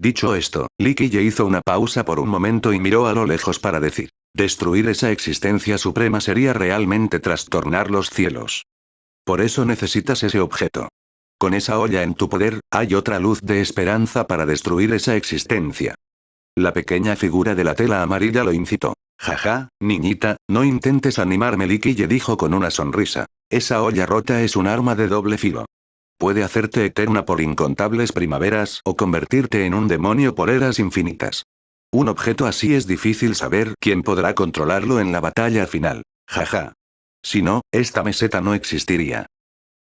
Dicho esto, Li Qiye hizo una pausa por un momento y miró a lo lejos para decir. Destruir esa existencia suprema sería realmente trastornar los cielos. Por eso necesitas ese objeto. Con esa olla en tu poder, hay otra luz de esperanza para destruir esa existencia. La pequeña figura de la tela amarilla lo incitó. Jaja, niñita, no intentes animarme, Li Qiye dijo con una sonrisa. Esa olla rota es un arma de doble filo. Puede hacerte eterna por incontables primaveras o convertirte en un demonio por eras infinitas. Un objeto así es difícil saber quién podrá controlarlo en la batalla final. Jaja. Si no, esta meseta no existiría.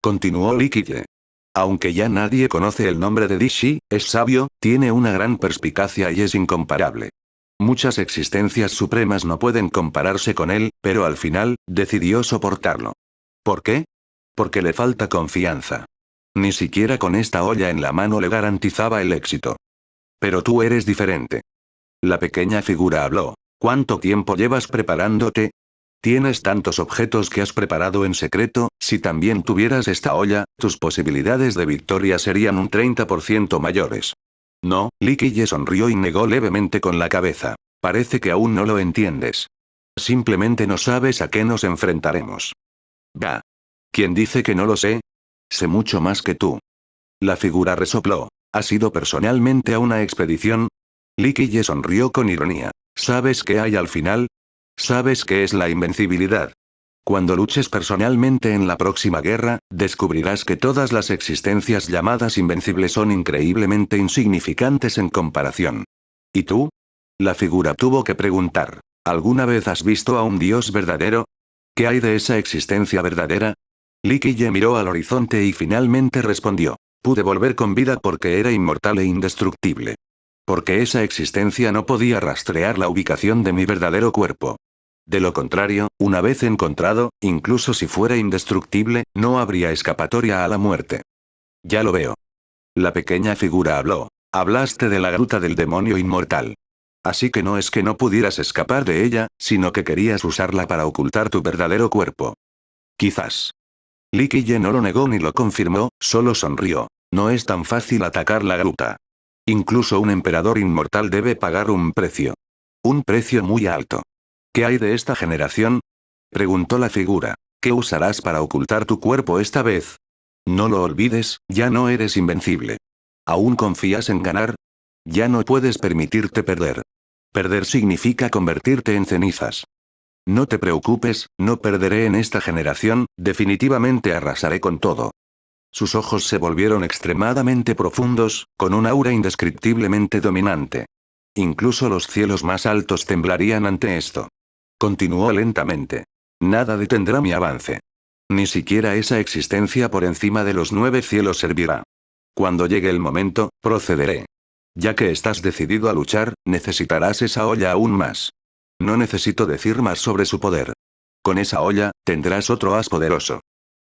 Continuó Li Qiye. Aunque ya nadie conoce el nombre de Di Shi, es sabio, tiene una gran perspicacia y es incomparable. Muchas existencias supremas no pueden compararse con él, pero al final, decidió soportarlo. ¿Por qué? Porque le falta confianza. Ni siquiera con esta olla en la mano le garantizaba el éxito. Pero tú eres diferente. La pequeña figura habló. ¿Cuánto tiempo llevas preparándote? Tienes tantos objetos que has preparado en secreto, si también tuvieras esta olla, tus posibilidades de victoria serían un 30% mayores. No, Li Qiye sonrió y negó levemente con la cabeza. Parece que aún no lo entiendes. Simplemente no sabes a qué nos enfrentaremos. Bah. ¿Quién dice que no lo sé? Sé mucho más que tú. La figura resopló. ¿Has ido personalmente a una expedición? Li Qiye sonrió con ironía. ¿Sabes qué hay al final? ¿Sabes qué es la invencibilidad? Cuando luches personalmente en la próxima guerra, descubrirás que todas las existencias llamadas invencibles son increíblemente insignificantes en comparación. ¿Y tú? La figura tuvo que preguntar. ¿Alguna vez has visto a un dios verdadero? ¿Qué hay de esa existencia verdadera? Li Qiye miró al horizonte y finalmente respondió. Pude volver con vida porque era inmortal e indestructible. Porque esa existencia no podía rastrear la ubicación de mi verdadero cuerpo. De lo contrario, una vez encontrado, incluso si fuera indestructible, no habría escapatoria a la muerte. Ya lo veo. La pequeña figura habló. Hablaste de la gruta del demonio inmortal. Así que no es que no pudieras escapar de ella, sino que querías usarla para ocultar tu verdadero cuerpo. Quizás. Li Qiye no lo negó ni lo confirmó, solo sonrió. No es tan fácil atacar la gruta. Incluso un emperador inmortal debe pagar un precio. Un precio muy alto. ¿Qué hay de esta generación? Preguntó la figura. ¿Qué usarás para ocultar tu cuerpo esta vez? No lo olvides, ya no eres invencible. ¿Aún confías en ganar? Ya no puedes permitirte perder. Perder significa convertirte en cenizas. No te preocupes, no perderé en esta generación, definitivamente arrasaré con todo. Sus ojos se volvieron extremadamente profundos, con un aura indescriptiblemente dominante. Incluso los cielos más altos temblarían ante esto. Continuó lentamente. Nada detendrá mi avance. Ni siquiera esa existencia por encima de los 9 cielos servirá. Cuando llegue el momento, procederé. Ya que estás decidido a luchar, necesitarás esa olla aún más. No necesito decir más sobre su poder. Con esa olla, tendrás otro as poderoso.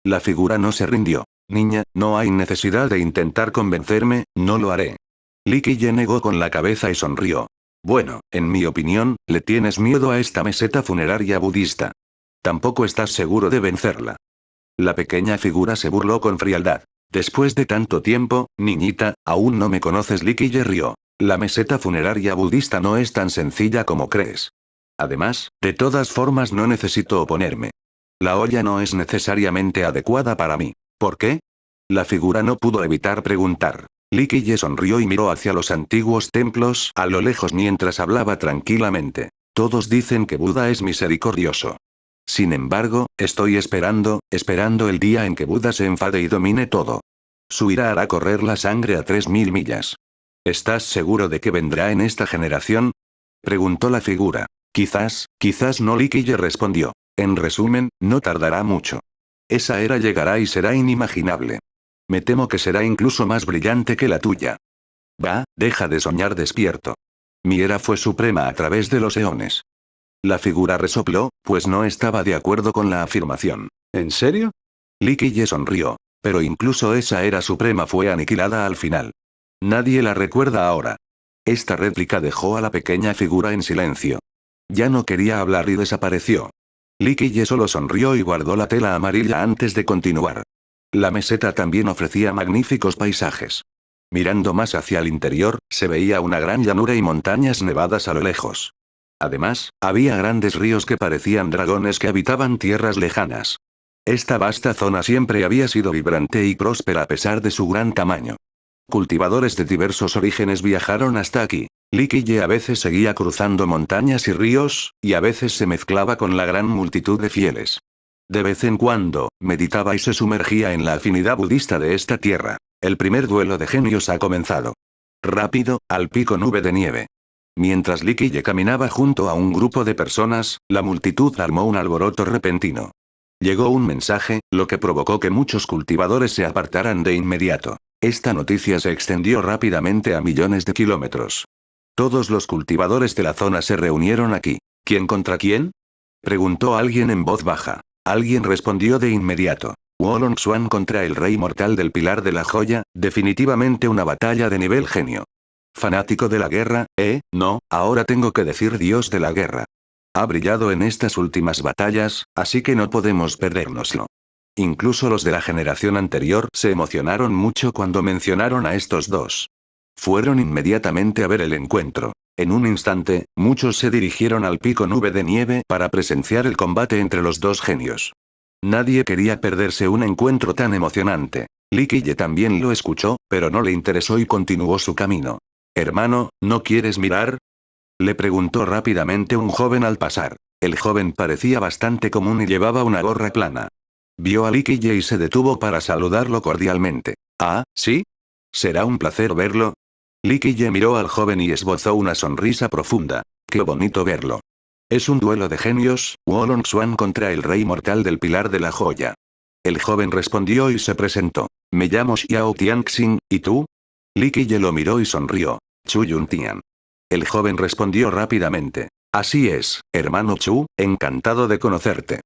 La figura no se rindió. Niña, no hay necesidad de intentar convencerme, no lo haré. Li Qiye negó con la cabeza y sonrió. Bueno, en mi opinión, le tienes miedo a esta meseta funeraria budista. Tampoco estás seguro de vencerla. La pequeña figura se burló con frialdad. Después de tanto tiempo, niñita, aún no me conoces. Li Qiye rió. La meseta funeraria budista no es tan sencilla como crees. Además, de todas formas no necesito oponerme. La olla no es necesariamente adecuada para mí. ¿Por qué? La figura no pudo evitar preguntar. Li Qiye sonrió y miró hacia los antiguos templos a lo lejos mientras hablaba tranquilamente. Todos dicen que Buda es misericordioso. Sin embargo, estoy esperando el día en que Buda se enfade y domine todo. Su ira hará correr la sangre a 3000 millas. ¿Estás seguro de que vendrá en esta generación? Preguntó la figura. Quizás no. Li Qiye respondió. En resumen, no tardará mucho. Esa era llegará y será inimaginable. Me temo que será incluso más brillante que la tuya. Va, deja de soñar despierto. Mi era fue suprema a través de los eones. La figura resopló, pues no estaba de acuerdo con la afirmación. ¿En serio? Li Qiye sonrió. Pero incluso esa era suprema fue aniquilada al final. Nadie la recuerda ahora. Esta réplica dejó a la pequeña figura en silencio. Ya no quería hablar y desapareció. Li Qiye solo sonrió y guardó la tela amarilla antes de continuar. La meseta también ofrecía magníficos paisajes. Mirando más hacia el interior, se veía una gran llanura y montañas nevadas a lo lejos. Además, había grandes ríos que parecían dragones que habitaban tierras lejanas. Esta vasta zona siempre había sido vibrante y próspera a pesar de su gran tamaño. Cultivadores de diversos orígenes viajaron hasta aquí. Likille a veces seguía cruzando montañas y ríos, y a veces se mezclaba con la gran multitud de fieles. De vez en cuando, meditaba y se sumergía en la afinidad budista de esta tierra. El primer duelo de genios ha comenzado. Rápido, al pico nube de nieve. Mientras Likille caminaba junto a un grupo de personas, la multitud armó un alboroto repentino. Llegó un mensaje, lo que provocó que muchos cultivadores se apartaran de inmediato. Esta noticia se extendió rápidamente a millones de kilómetros. Todos los cultivadores de la zona se reunieron aquí. ¿Quién contra quién? Preguntó alguien en voz baja. Alguien respondió de inmediato. Wolong Xuan contra el rey mortal del Pilar de la Joya, definitivamente una batalla de nivel genio. Fanático de la guerra, no, ahora tengo que decir dios de la guerra. Ha brillado en estas últimas batallas, así que no podemos perdérnoslo. Incluso los de la generación anterior se emocionaron mucho cuando mencionaron a estos dos. Fueron inmediatamente a ver el encuentro. En un instante, muchos se dirigieron al pico nube de nieve para presenciar el combate entre los dos genios. Nadie quería perderse un encuentro tan emocionante. Likille también lo escuchó, pero no le interesó y continuó su camino. Hermano, ¿no quieres mirar? Le preguntó rápidamente un joven al pasar. El joven parecía bastante común y llevaba una gorra plana. Vio a Likille y se detuvo para saludarlo cordialmente. Ah, ¿sí? Será un placer verlo. Likille miró al joven y esbozó una sonrisa profunda. Qué bonito verlo. Es un duelo de genios, Wolong Xuan contra el rey mortal del Pilar de la Joya. El joven respondió y se presentó. Me llamo Xiao Tianxing, ¿y tú? Likille lo miró y sonrió. Chu Yuntian. El joven respondió rápidamente. Así es, hermano Chu, encantado de conocerte.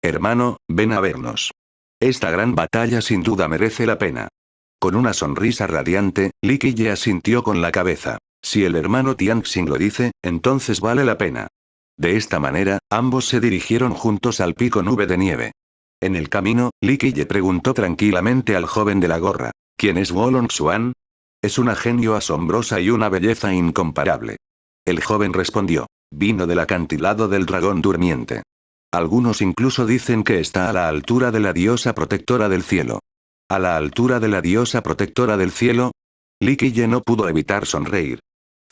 Hermano, ven a vernos. Esta gran batalla sin duda merece la pena. Con una sonrisa radiante, Likille asintió con la cabeza. Si el hermano Tianxing lo dice, entonces vale la pena. De esta manera, ambos se dirigieron juntos al pico nube de nieve. En el camino, Likille preguntó tranquilamente al joven de la gorra. ¿Quién es Wolong Xuan? Es una genio asombrosa y una belleza incomparable. El joven respondió. Vino del acantilado del dragón durmiente. Algunos incluso dicen que está a la altura de la diosa protectora del cielo. ¿A la altura de la diosa protectora del cielo? Likille no pudo evitar sonreír.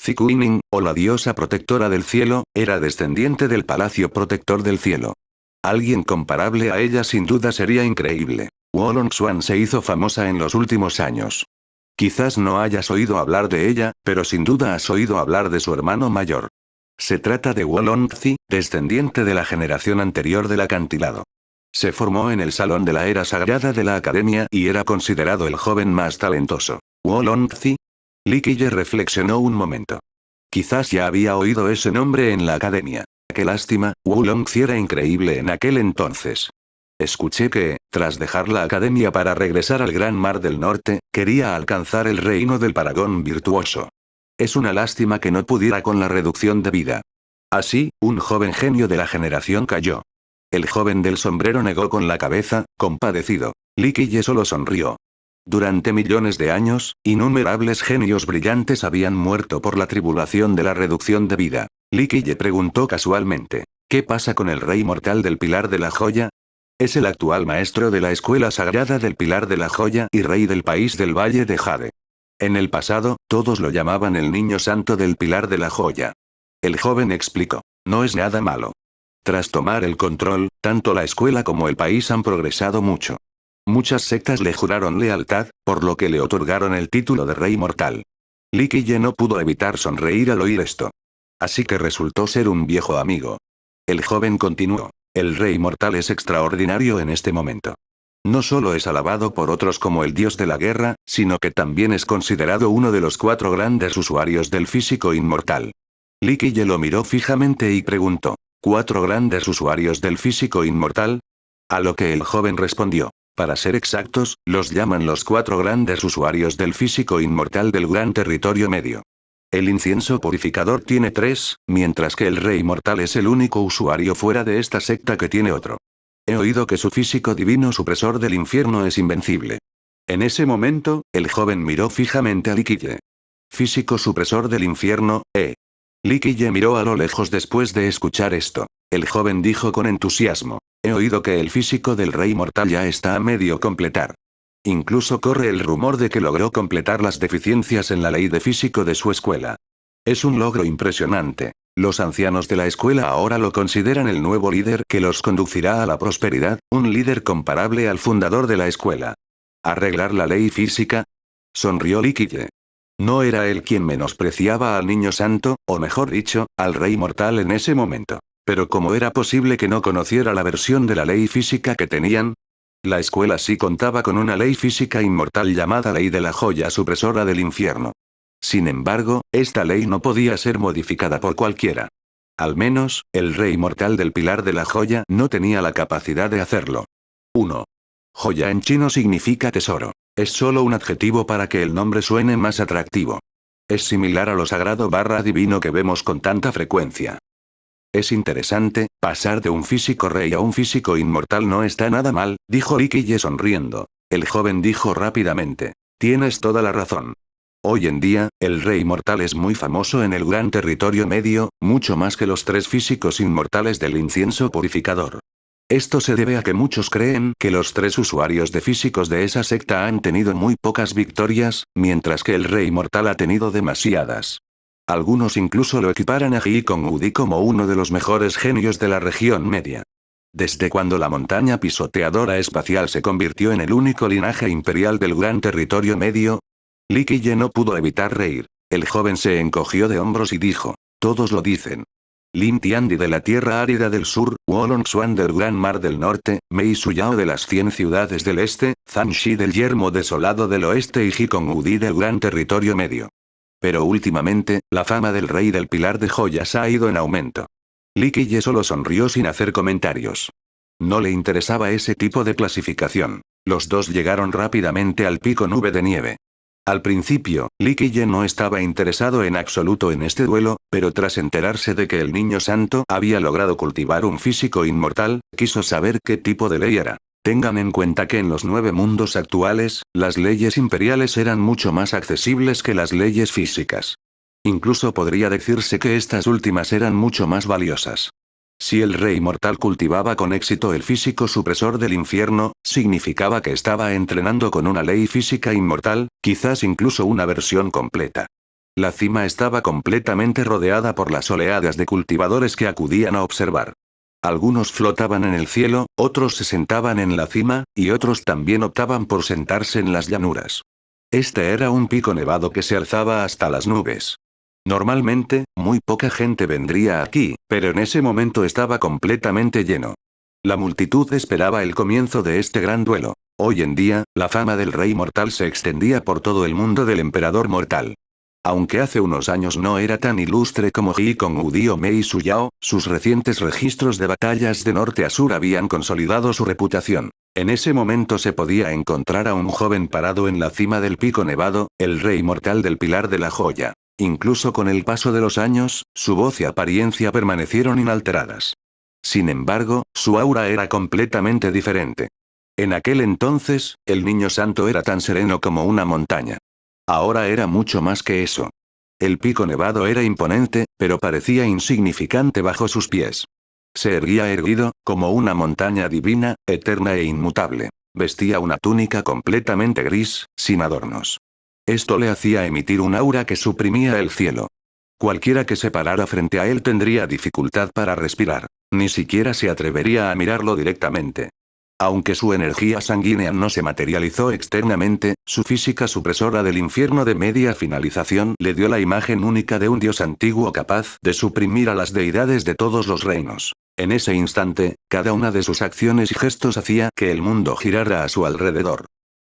Zikuining, o la diosa protectora del cielo, era descendiente del palacio protector del cielo. Alguien comparable a ella sin duda sería increíble. Wolong Xuan se hizo famosa en los últimos años. Quizás no hayas oído hablar de ella, pero sin duda has oído hablar de su hermano mayor. Se trata de Wolong-zi, descendiente de la generación anterior del acantilado. Se formó en el Salón de la Era Sagrada de la Academia y era considerado el joven más talentoso. Wolong-zi. Likille reflexionó un momento. Quizás ya había oído ese nombre en la academia. Qué lástima, Wolong-zi era increíble en aquel entonces. Escuché que, tras dejar la academia para regresar al Gran Mar del Norte, quería alcanzar el reino del Paragón virtuoso. Es una lástima que no pudiera con la reducción de vida. Así, un joven genio de la generación cayó. El joven del sombrero negó con la cabeza, compadecido. Likille solo sonrió. Durante millones de años, innumerables genios brillantes habían muerto por la tribulación de la reducción de vida. Likille preguntó casualmente. ¿Qué pasa con el rey mortal del Pilar de la Joya? Es el actual maestro de la escuela sagrada del Pilar de la Joya y rey del país del Valle de Jade. En el pasado, todos lo llamaban el niño santo del Pilar de la Joya. El joven explicó. No es nada malo. Tras tomar el control, tanto la escuela como el país han progresado mucho. Muchas sectas le juraron lealtad, por lo que le otorgaron el título de rey mortal. Likille no pudo evitar sonreír al oír esto. Así que resultó ser un viejo amigo. El joven continuó. El rey mortal es extraordinario en este momento. No solo es alabado por otros como el dios de la guerra, sino que también es considerado uno de los 4 grandes usuarios del físico inmortal. Likille lo miró fijamente y preguntó. ¿4 grandes usuarios del físico inmortal? A lo que el joven respondió. Para ser exactos, los llaman los 4 grandes usuarios del físico inmortal del gran territorio medio. El incienso purificador tiene 3, mientras que el rey mortal es el único usuario fuera de esta secta que tiene otro. He oído que su físico divino supresor del infierno es invencible. En ese momento, el joven miró fijamente a Li Qiye. Físico supresor del infierno, Li Qiye miró a lo lejos después de escuchar esto. El joven dijo con entusiasmo. He oído que el físico del rey mortal ya está a medio completar. Incluso corre el rumor de que logró completar las deficiencias en la ley de físico de su escuela. Es un logro impresionante. Los ancianos de la escuela ahora lo consideran el nuevo líder que los conducirá a la prosperidad, un líder comparable al fundador de la escuela. ¿Arreglar la ley física? Sonrió Li Qiye. No era él quien menospreciaba al niño santo, o mejor dicho, al rey mortal en ese momento. Pero ¿cómo era posible que no conociera la versión de la ley física que tenían? La escuela sí contaba con una ley física inmortal llamada Ley de la Joya Supresora del Infierno. Sin embargo, esta ley no podía ser modificada por cualquiera. Al menos, el rey mortal del Pilar de la Joya no tenía la capacidad de hacerlo. 1. Joya en chino significa tesoro. Es solo un adjetivo para que el nombre suene más atractivo. Es similar a lo sagrado / divino que vemos con tanta frecuencia. Es interesante, pasar de un físico rey a un físico inmortal no está nada mal, dijo Li Qiye sonriendo. El joven dijo rápidamente. Tienes toda la razón. Hoy en día, el rey mortal es muy famoso en el gran territorio medio, mucho más que los 3 físicos inmortales del incienso purificador. Esto se debe a que muchos creen que los 3 usuarios de físicos de esa secta han tenido muy pocas victorias, mientras que el rey mortal ha tenido demasiadas. Algunos incluso lo equiparan a Ji Kong Udi como uno de los mejores genios de la región media. Desde cuando la montaña pisoteadora espacial se convirtió en el único linaje imperial del gran territorio medio, Li Qiye no pudo evitar reír. El joven se encogió de hombros y dijo, todos lo dicen. Lin Tiandi de la tierra árida del sur, Wolong Xuan del gran mar del norte, Mei Suyao de las 100 ciudades del este, Zhang Shi del yermo desolado del oeste y Ji Kong Udi del gran territorio medio. Pero últimamente, la fama del rey del pilar de joyas ha ido en aumento. Li Qiye solo sonrió sin hacer comentarios. No le interesaba ese tipo de clasificación. Los dos llegaron rápidamente al pico nube de nieve. Al principio, Li Qiye no estaba interesado en absoluto en este duelo, pero tras enterarse de que el niño santo había logrado cultivar un físico inmortal, quiso saber qué tipo de ley era. Tengan en cuenta que en los 9 mundos actuales, las leyes imperiales eran mucho más accesibles que las leyes físicas. Incluso podría decirse que estas últimas eran mucho más valiosas. Si el rey mortal cultivaba con éxito el físico supresor del infierno, significaba que estaba entrenando con una ley física inmortal, quizás incluso una versión completa. La cima estaba completamente rodeada por las oleadas de cultivadores que acudían a observar. Algunos flotaban en el cielo, otros se sentaban en la cima, y otros también optaban por sentarse en las llanuras. Este era un pico nevado que se alzaba hasta las nubes. Normalmente, muy poca gente vendría aquí, pero en ese momento estaba completamente lleno. La multitud esperaba el comienzo de este gran duelo. Hoy en día, la fama del rey mortal se extendía por todo el mundo del emperador mortal. Aunque hace unos años no era tan ilustre como Ji Kong Udi o Mei Suyao, sus recientes registros de batallas de norte a sur habían consolidado su reputación. En ese momento se podía encontrar a un joven parado en la cima del pico nevado, el rey mortal del Pilar de la Joya. Incluso con el paso de los años, su voz y apariencia permanecieron inalteradas. Sin embargo, su aura era completamente diferente. En aquel entonces, el niño santo era tan sereno como una montaña. Ahora era mucho más que eso. El pico nevado era imponente, pero parecía insignificante bajo sus pies. Se erguía erguido, como una montaña divina, eterna e inmutable. Vestía una túnica completamente gris, sin adornos. Esto le hacía emitir un aura que suprimía el cielo. Cualquiera que se parara frente a él tendría dificultad para respirar. Ni siquiera se atrevería a mirarlo directamente. Aunque su energía sanguínea no se materializó externamente, su física supresora del infierno de media finalización le dio la imagen única de un dios antiguo capaz de suprimir a las deidades de todos los reinos. En ese instante, cada una de sus acciones y gestos hacía que el mundo girara a su alrededor.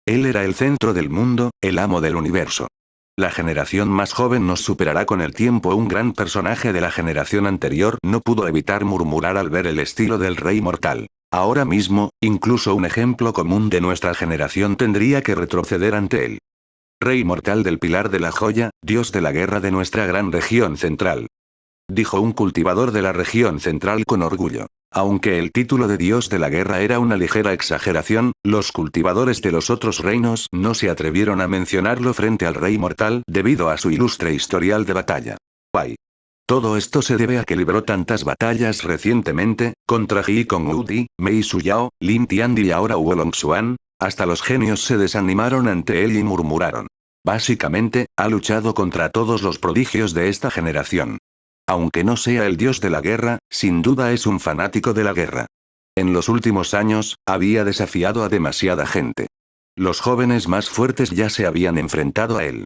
Él era el centro del mundo, el amo del universo. La generación más joven nos superará con el tiempo. Un gran personaje de la generación anterior no pudo evitar murmurar al ver el estilo del rey mortal. Ahora mismo, incluso un ejemplo común de nuestra generación tendría que retroceder ante él. Rey mortal del Pilar de la Joya, dios de la guerra de nuestra gran región central. Dijo un cultivador de la región central con orgullo. Aunque el título de dios de la guerra era una ligera exageración, los cultivadores de los otros reinos no se atrevieron a mencionarlo frente al rey mortal debido a su ilustre historial de batalla. Guay. Todo esto se debe a que libró tantas batallas recientemente, contra Ji Kong Udi, Mei Suyao, Lin Tiandi y ahora Wolong Xuan, hasta los genios se desanimaron ante él y murmuraron. Básicamente, ha luchado contra todos los prodigios de esta generación. Aunque no sea el dios de la guerra, sin duda es un fanático de la guerra. En los últimos años, había desafiado a demasiada gente. Los jóvenes más fuertes ya se habían enfrentado a él.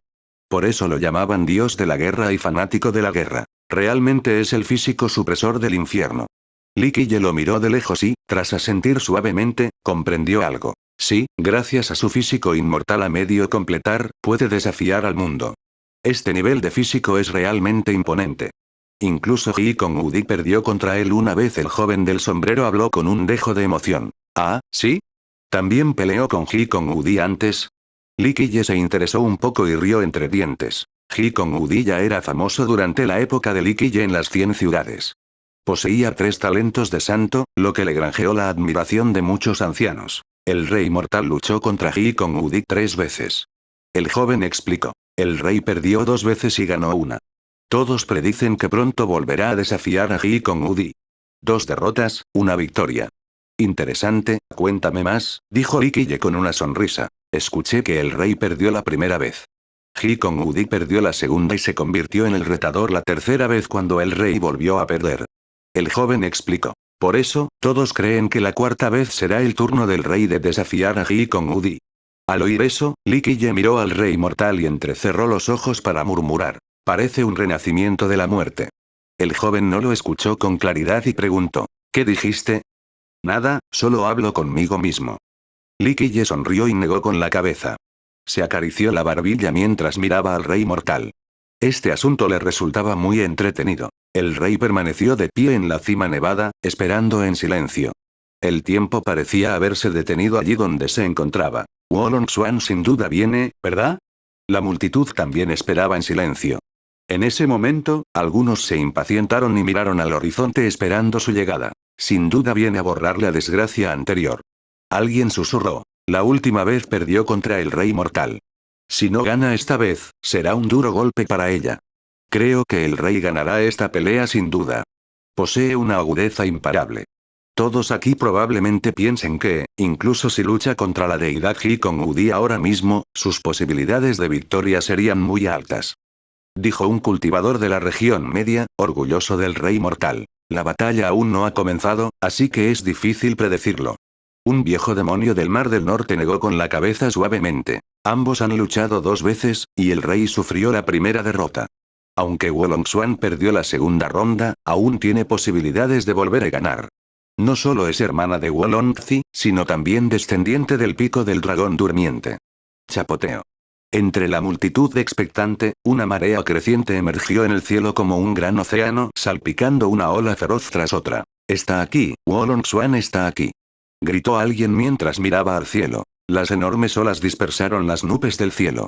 Por eso lo llamaban dios de la guerra y fanático de la guerra. Realmente es el físico supresor del infierno. Li Qiye lo miró de lejos y, tras asentir suavemente, comprendió algo. Sí, gracias a su físico inmortal a medio completar, puede desafiar al mundo. Este nivel de físico es realmente imponente. Incluso Ji Kong Udi perdió contra él una vez. El joven del sombrero habló con un dejo de emoción. Ah, ¿sí? ¿También peleó con Ji Kong Udi antes? Li Qiye se interesó un poco y rió entre dientes. Ji Kong Udi ya era famoso durante la época de Li Qiye en las 100 ciudades. Poseía 3 talentos de santo, lo que le granjeó la admiración de muchos ancianos. El rey mortal luchó contra Ji Kong Udi 3 veces. El joven explicó. El rey perdió 2 veces y ganó una. Todos predicen que pronto volverá a desafiar a Ji Kong Udi. 2 derrotas, una victoria. Interesante, cuéntame más, dijo Li Qiye con una sonrisa. Escuché que el rey perdió la primera vez. Ji Kong Udi perdió la segunda y se convirtió en el retador la tercera vez cuando el rey volvió a perder. El joven explicó. Por eso, todos creen que la cuarta vez será el turno del rey de desafiar a Ji Kong Udi. Al oír eso, Li Qiye miró al rey mortal y entrecerró los ojos para murmurar. Parece un renacimiento de la muerte. El joven no lo escuchó con claridad y preguntó. ¿Qué dijiste? Nada, solo hablo conmigo mismo. Li Qiye sonrió y negó con la cabeza. Se acarició la barbilla mientras miraba al rey mortal. Este asunto le resultaba muy entretenido. El rey permaneció de pie en la cima nevada, esperando en silencio. El tiempo parecía haberse detenido allí donde se encontraba. Wolong Xuan sin duda viene, ¿verdad? La multitud también esperaba en silencio. En ese momento, algunos se impacientaron y miraron al horizonte esperando su llegada. Sin duda viene a borrar la desgracia anterior. Alguien susurró. La última vez perdió contra el rey mortal. Si no gana esta vez, será un duro golpe para ella. Creo que el rey ganará esta pelea sin duda. Posee una agudeza imparable. Todos aquí probablemente piensen que, incluso si lucha contra la deidad Ji Kong Udi ahora mismo, sus posibilidades de victoria serían muy altas. Dijo un cultivador de la región media, orgulloso del rey mortal. La batalla aún no ha comenzado, así que es difícil predecirlo. Un viejo demonio del Mar del Norte negó con la cabeza suavemente. Ambos han luchado 2 veces, y el rey sufrió la primera derrota. Aunque Wolong Xuan perdió la segunda ronda, aún tiene posibilidades de volver a ganar. No solo es hermana de Wolongzi, sino también descendiente del pico del dragón durmiente. Chapoteo. Entre la multitud expectante, una marea creciente emergió en el cielo como un gran océano, salpicando una ola feroz tras otra. Está aquí, Wolong Xuan está aquí. Gritó alguien mientras miraba al cielo. Las enormes olas dispersaron las nubes del cielo.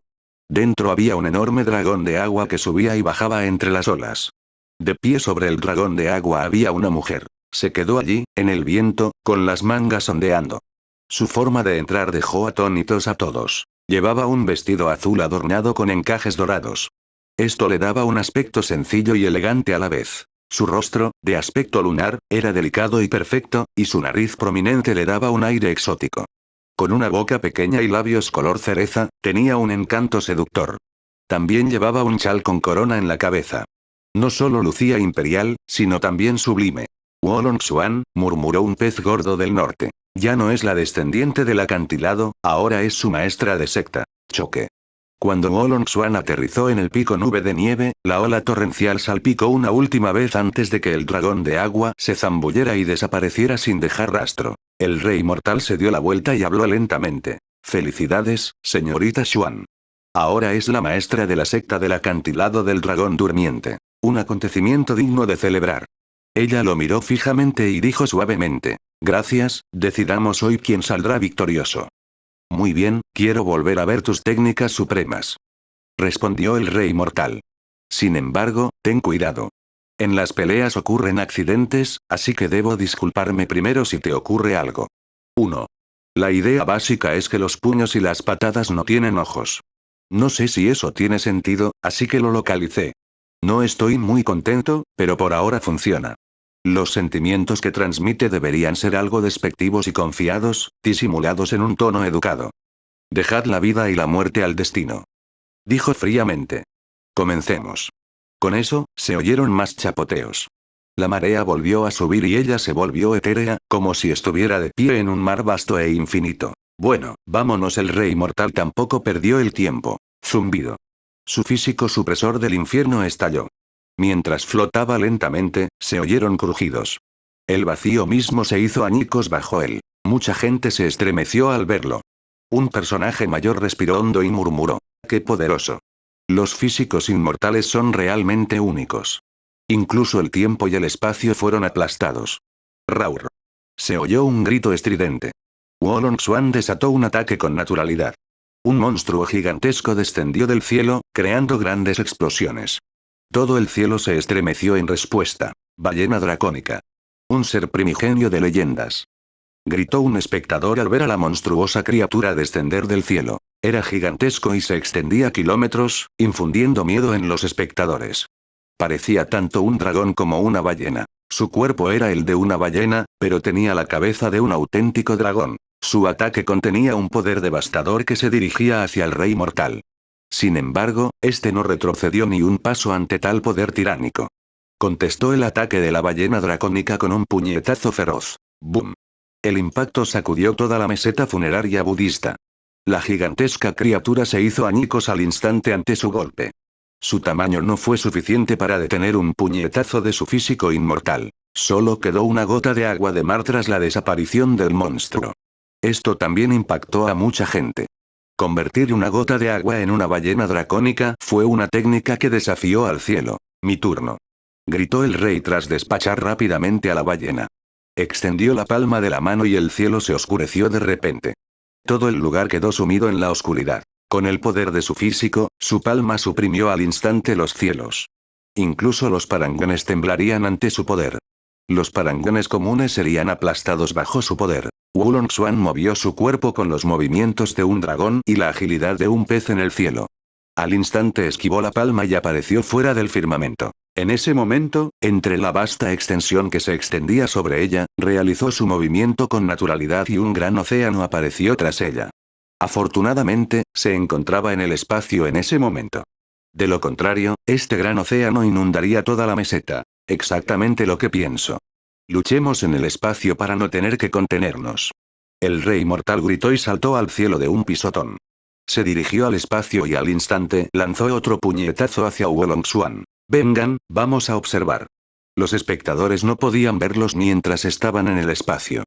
Dentro había un enorme dragón de agua que subía y bajaba entre las olas. De pie sobre el dragón de agua había una mujer. Se quedó allí, en el viento, con las mangas ondeando. Su forma de entrar dejó atónitos a todos. Llevaba un vestido azul adornado con encajes dorados. Esto le daba un aspecto sencillo y elegante a la vez. Su rostro, de aspecto lunar, era delicado y perfecto, y su nariz prominente le daba un aire exótico. Con una boca pequeña y labios color cereza, tenía un encanto seductor. También llevaba un chal con corona en la cabeza. No solo lucía imperial, sino también sublime. Wolong Xuan, murmuró un pez gordo del norte. Ya no es la descendiente del acantilado, ahora es su maestra de secta. Choque. Cuando Wolong Xuan aterrizó en el pico nube de nieve, la ola torrencial salpicó una última vez antes de que el dragón de agua se zambullera y desapareciera sin dejar rastro. El rey mortal se dio la vuelta y habló lentamente. Felicidades, señorita Xuan. Ahora es la maestra de la secta del acantilado del dragón durmiente. Un acontecimiento digno de celebrar. Ella lo miró fijamente y dijo suavemente. Gracias, decidamos hoy quién saldrá victorioso. Muy bien, quiero volver a ver tus técnicas supremas. Respondió el rey mortal. Sin embargo, ten cuidado. En las peleas ocurren accidentes, así que debo disculparme primero si te ocurre algo. 1. La idea básica es que los puños y las patadas no tienen ojos. No sé si eso tiene sentido, así que lo localicé. No estoy muy contento, pero por ahora funciona. Los sentimientos que transmite deberían ser algo despectivos y confiados, disimulados en un tono educado. Dejad la vida y la muerte al destino. Dijo fríamente. Comencemos. Con eso, se oyeron más chapoteos. La marea volvió a subir y ella se volvió etérea, como si estuviera de pie en un mar vasto e infinito. Bueno, vámonos. El rey mortal tampoco perdió el tiempo. Zumbido. Su físico supresor del infierno estalló. Mientras flotaba lentamente, se oyeron crujidos. El vacío mismo se hizo añicos bajo él. Mucha gente se estremeció al verlo. Un personaje mayor respiró hondo y murmuró: ¡qué poderoso! Los físicos inmortales son realmente únicos. Incluso el tiempo y el espacio fueron aplastados. Raur. Se oyó un grito estridente. Wolong Xuan desató un ataque con naturalidad. Un monstruo gigantesco descendió del cielo, creando grandes explosiones. Todo el cielo se estremeció en respuesta. Ballena dracónica. Un ser primigenio de leyendas. Gritó un espectador al ver a la monstruosa criatura descender del cielo. Era gigantesco y se extendía kilómetros, infundiendo miedo en los espectadores. Parecía tanto un dragón como una ballena. Su cuerpo era el de una ballena, pero tenía la cabeza de un auténtico dragón. Su ataque contenía un poder devastador que se dirigía hacia el rey mortal. Sin embargo, este no retrocedió ni un paso ante tal poder tiránico. Contestó el ataque de la ballena dracónica con un puñetazo feroz. ¡Bum! El impacto sacudió toda la meseta funeraria budista. La gigantesca criatura se hizo añicos al instante ante su golpe. Su tamaño no fue suficiente para detener un puñetazo de su físico inmortal. Solo quedó una gota de agua de mar tras la desaparición del monstruo. Esto también impactó a mucha gente. Convertir una gota de agua en una ballena dracónica fue una técnica que desafió al cielo. Mi turno. Gritó el rey tras despachar rápidamente a la ballena. Extendió la palma de la mano y el cielo se oscureció de repente. Todo el lugar quedó sumido en la oscuridad. Con el poder de su físico, su palma suprimió al instante los cielos. Incluso los parangones temblarían ante su poder. Los parangones comunes serían aplastados bajo su poder. Wolong Xuan movió su cuerpo con los movimientos de un dragón y la agilidad de un pez en el cielo. Al instante esquivó la palma y apareció fuera del firmamento. En ese momento, entre la vasta extensión que se extendía sobre ella, realizó su movimiento con naturalidad y un gran océano apareció tras ella. Afortunadamente, se encontraba en el espacio en ese momento. De lo contrario, este gran océano inundaría toda la meseta. Exactamente lo que pienso. Luchemos en el espacio para no tener que contenernos. El rey mortal gritó y saltó al cielo de un pisotón. Se dirigió al espacio y al instante lanzó otro puñetazo hacia Wolong Xuan. Vengan, vamos a observar. Los espectadores no podían verlos mientras estaban en el espacio.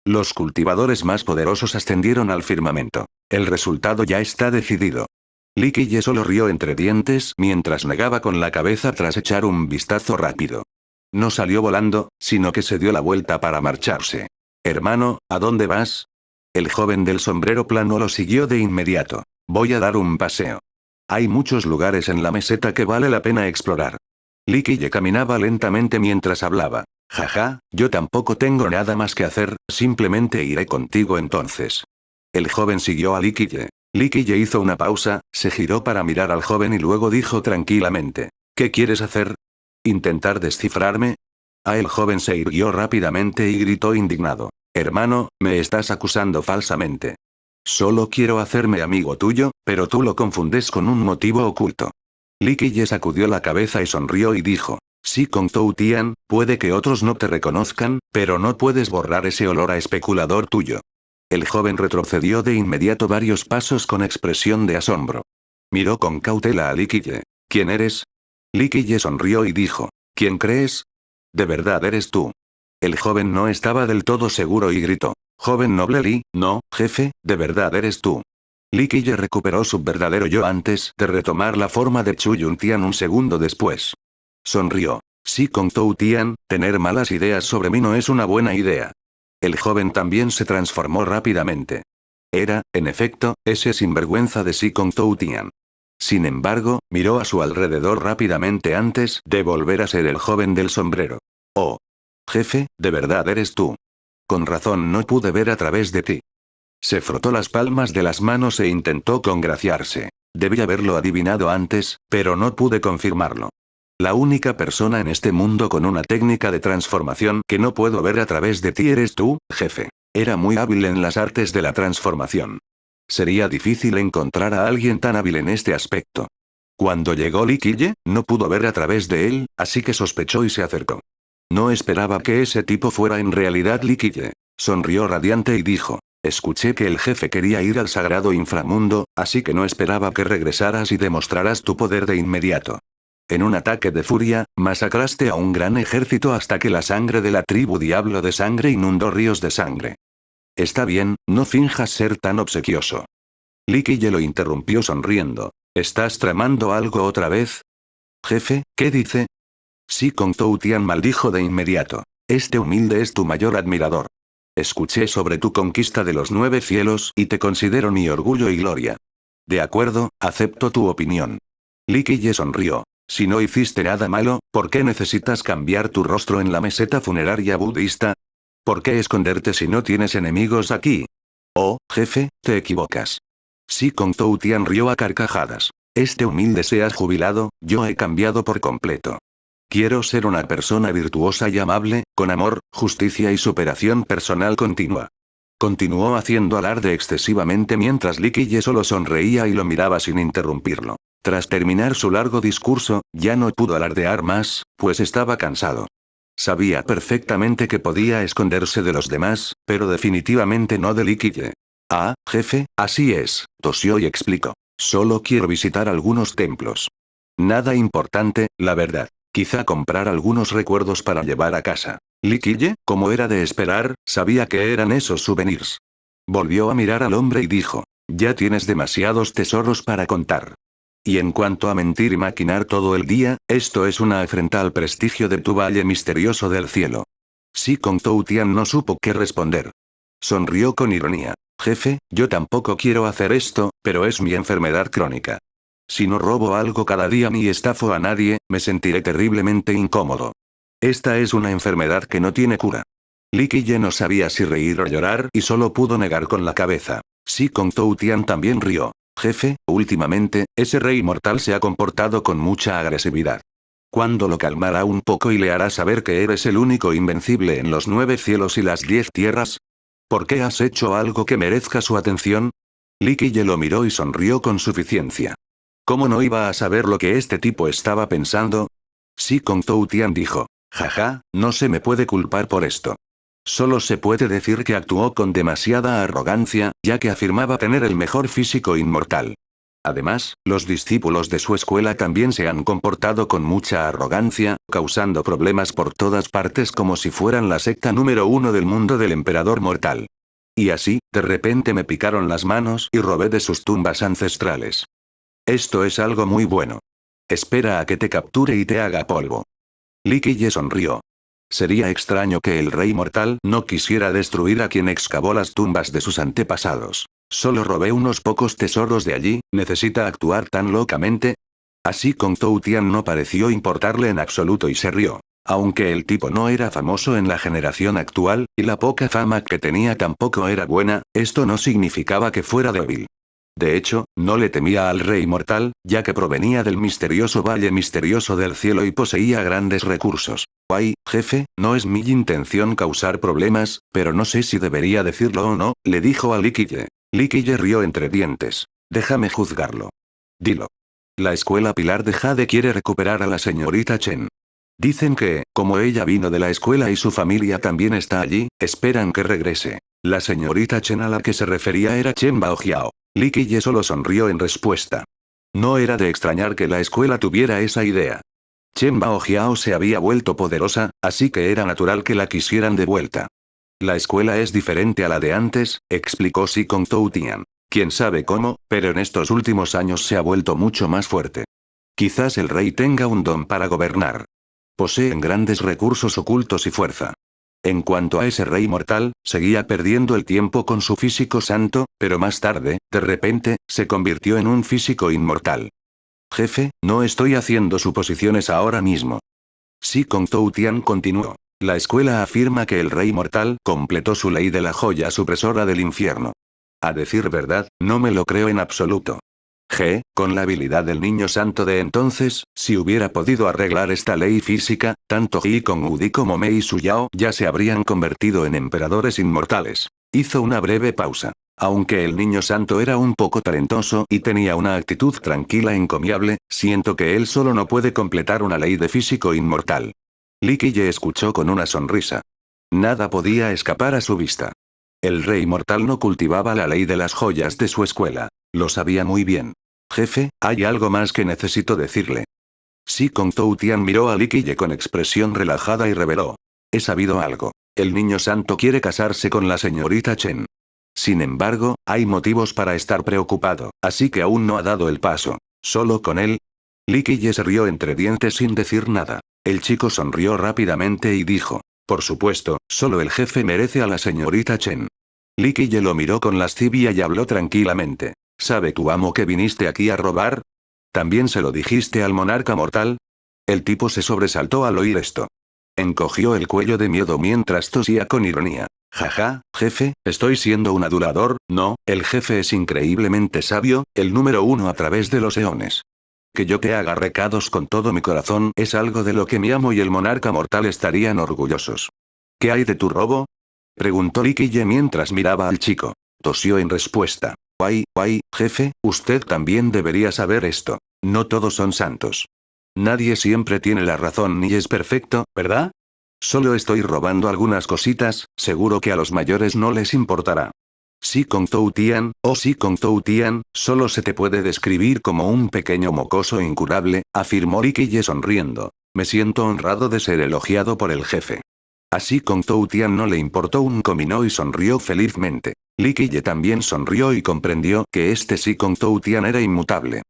Los cultivadores más poderosos ascendieron al firmamento. El resultado ya está decidido. Li Qiye solo rió entre dientes mientras negaba con la cabeza tras echar un vistazo rápido. No salió volando, sino que se dio la vuelta para marcharse. Hermano, ¿a dónde vas? El joven del sombrero plano lo siguió de inmediato. Voy a dar un paseo. Hay muchos lugares en la meseta que vale la pena explorar. Li Qiye caminaba lentamente mientras hablaba. Jaja, yo tampoco tengo nada más que hacer, simplemente iré contigo entonces. El joven siguió a Li Qiye. Li Qiye hizo una pausa, se giró para mirar al joven y luego dijo tranquilamente. ¿Qué quieres hacer? ¿Intentar descifrarme? El joven se irguió rápidamente y gritó indignado. Hermano, me estás acusando falsamente. Solo quiero hacerme amigo tuyo, pero tú lo confundes con un motivo oculto. Li Qiye sacudió la cabeza y sonrió y dijo. Sí, Kong Zhou Tian, puede que otros no te reconozcan, pero no puedes borrar ese olor a especulador tuyo. El joven retrocedió de inmediato varios pasos con expresión de asombro. Miró con cautela a Li Qiye. ¿Quién eres? Li Qiye sonrió y dijo. ¿Quién crees? ¿De verdad eres tú? El joven no estaba del todo seguro y gritó. Joven noble Li, no, jefe, de verdad eres tú. Li Qiye recuperó su verdadero yo antes de retomar la forma de Chu Yuntian un segundo después. Sonrió. Sí, Kong Zhou Tian, tener malas ideas sobre mí no es una buena idea. El joven también se transformó rápidamente. Era, en efecto, ese sinvergüenza de Si Kong Zhou Tian. Sin embargo, miró a su alrededor rápidamente antes de volver a ser el joven del sombrero. Oh. Jefe, ¿de verdad eres tú? Con razón no pude ver a través de ti. Se frotó las palmas de las manos e intentó congraciarse. Debí haberlo adivinado antes, pero no pude confirmarlo. La única persona en este mundo con una técnica de transformación que no puedo ver a través de ti eres tú, jefe. Era muy hábil en las artes de la transformación. Sería difícil encontrar a alguien tan hábil en este aspecto. Cuando llegó Li Qiye, no pudo ver a través de él, así que sospechó y se acercó. No esperaba que ese tipo fuera en realidad Li Qiye. Sonrió radiante y dijo: escuché que el jefe quería ir al sagrado inframundo, así que no esperaba que regresaras y demostraras tu poder de inmediato. En un ataque de furia, masacraste a un gran ejército hasta que la sangre de la tribu Diablo de Sangre inundó ríos de sangre. Está bien, no finjas ser tan obsequioso. Li Qiye lo interrumpió sonriendo. ¿Estás tramando algo otra vez? Jefe, ¿qué dice? Sí, Kong Toutian maldijo de inmediato. Este humilde es tu mayor admirador. Escuché sobre tu conquista de los 9 cielos y te considero mi orgullo y gloria. De acuerdo, acepto tu opinión. Li Qiye sonrió. Si no hiciste nada malo, ¿por qué necesitas cambiar tu rostro en la meseta funeraria budista? ¿Por qué esconderte si no tienes enemigos aquí? Oh, jefe, te equivocas. Sí, Kong Toutian rió a carcajadas. Este humilde se ha jubilado, yo he cambiado por completo. Quiero ser una persona virtuosa y amable, con amor, justicia y superación personal continua. Continuó haciendo alarde excesivamente mientras Li Qiye solo sonreía y lo miraba sin interrumpirlo. Tras terminar su largo discurso, ya no pudo alardear más, pues estaba cansado. Sabía perfectamente que podía esconderse de los demás, pero definitivamente no de Li Qiye. Ah, jefe, así es, tosió y explicó. Solo quiero visitar algunos templos. Nada importante, la verdad. Quizá comprar algunos recuerdos para llevar a casa. Li Qiye, como era de esperar, sabía que eran esos souvenirs. Volvió a mirar al hombre y dijo: ya tienes demasiados tesoros para contar. Y en cuanto a mentir y maquinar todo el día, esto es una afrenta al prestigio de tu valle misterioso del cielo. Sí, Kong Toutian no supo qué responder. Sonrió con ironía. Jefe, yo tampoco quiero hacer esto, pero es mi enfermedad crónica. Si no robo algo cada día ni estafo a nadie, me sentiré terriblemente incómodo. Esta es una enfermedad que no tiene cura. Li Qiye no sabía si reír o llorar y solo pudo negar con la cabeza. Sí, Kong Toutian también rió. Jefe, últimamente, ese rey mortal se ha comportado con mucha agresividad. ¿Cuándo lo calmará un poco y le hará saber que eres el único invencible en los 9 cielos y las 10 tierras? ¿Por qué has hecho algo que merezca su atención? Li Qiye lo miró y sonrió con suficiencia. ¿Cómo no iba a saber lo que este tipo estaba pensando? Sí, Kong Toutian dijo. Jaja, no se me puede culpar por esto. Solo se puede decir que actuó con demasiada arrogancia, ya que afirmaba tener el mejor físico inmortal. Además, los discípulos de su escuela también se han comportado con mucha arrogancia, causando problemas por todas partes como si fueran la secta número 1 del mundo del emperador mortal. Y así, de repente me picaron las manos y robé de sus tumbas ancestrales. Esto es algo muy bueno. Espera a que te capture y te haga polvo. Li Qiye sonrió. Sería extraño que el rey mortal no quisiera destruir a quien excavó las tumbas de sus antepasados. Solo robé unos pocos tesoros de allí, ¿necesita actuar tan locamente? Así Kong Toutian no pareció importarle en absoluto y se rió. Aunque el tipo no era famoso en la generación actual, y la poca fama que tenía tampoco era buena, esto no significaba que fuera débil. De hecho, no le temía al rey mortal, ya que provenía del misterioso valle misterioso del cielo y poseía grandes recursos. Ay, jefe, no es mi intención causar problemas, pero no sé si debería decirlo o no, le dijo a Li Qiye. Li Qiye rió entre dientes. Déjame juzgarlo. Dilo. La escuela Pilar de Jade quiere recuperar a la señorita Chen. Dicen que, como ella vino de la escuela y su familia también está allí, esperan que regrese. La señorita Chen a la que se refería era Chen Baojiao. Li Qiye solo sonrió en respuesta. No era de extrañar que la escuela tuviera esa idea. Chen Baojiao se había vuelto poderosa, así que era natural que la quisieran de vuelta. La escuela es diferente a la de antes, explicó Si Kong Toutian. Quién sabe cómo, pero en estos últimos años se ha vuelto mucho más fuerte. Quizás el rey tenga un don para gobernar. Poseen grandes recursos ocultos y fuerza. En cuanto a ese rey mortal, seguía perdiendo el tiempo con su físico santo, pero más tarde, de repente, se convirtió en un físico inmortal. Jefe, no estoy haciendo suposiciones ahora mismo. Sí, Kong Toutian continuó. La escuela afirma que el rey mortal completó su ley de la joya supresora del infierno. A decir verdad, no me lo creo en absoluto. Con la habilidad del niño santo de entonces, si hubiera podido arreglar esta ley física, tanto Ji Kong Udi como Mei Suyao ya se habrían convertido en emperadores inmortales. Hizo una breve pausa. Aunque el niño santo era un poco talentoso y tenía una actitud tranquila e encomiable, siento que él solo no puede completar una ley de físico inmortal. Li Qiye escuchó con una sonrisa. Nada podía escapar a su vista. El rey mortal no cultivaba la ley de las joyas de su escuela. Lo sabía muy bien. Jefe, hay algo más que necesito decirle. Sí, Kong Toutian miró a Li Qiye con expresión relajada y reveló. He sabido algo. El niño santo quiere casarse con la señorita Chen. Sin embargo, hay motivos para estar preocupado, así que aún no ha dado el paso. ¿Solo con él? Li Qiye se rió entre dientes sin decir nada. El chico sonrió rápidamente y dijo. Por supuesto, solo el jefe merece a la señorita Chen. Li Qiye lo miró con lascivia y habló tranquilamente. ¿Sabe tu amo que viniste aquí a robar? ¿También se lo dijiste al monarca mortal? El tipo se sobresaltó al oír esto. Encogió el cuello de miedo mientras tosía con ironía. Jaja, jefe, estoy siendo un adulador, no, el jefe es increíblemente sabio, el número uno a través de los eones. Que yo te haga recados con todo mi corazón es algo de lo que mi amo y el monarca mortal estarían orgullosos. ¿Qué hay de tu robo? Preguntó Li Qiye mientras miraba al chico. Tosió en respuesta. Guay, jefe, usted también debería saber esto. No todos son santos. Nadie siempre tiene la razón ni es perfecto, ¿verdad? Solo estoy robando algunas cositas, seguro que a los mayores no les importará. Sí, Kong Toutian, sí, Kong Toutian, solo se te puede describir como un pequeño mocoso incurable, afirmó Li Qiye sonriendo. Me siento honrado de ser elogiado por el jefe. Así Kong Toutian no le importó un comino y sonrió felizmente. Li Qiye también sonrió y comprendió que este sí Kong Toutian era inmutable.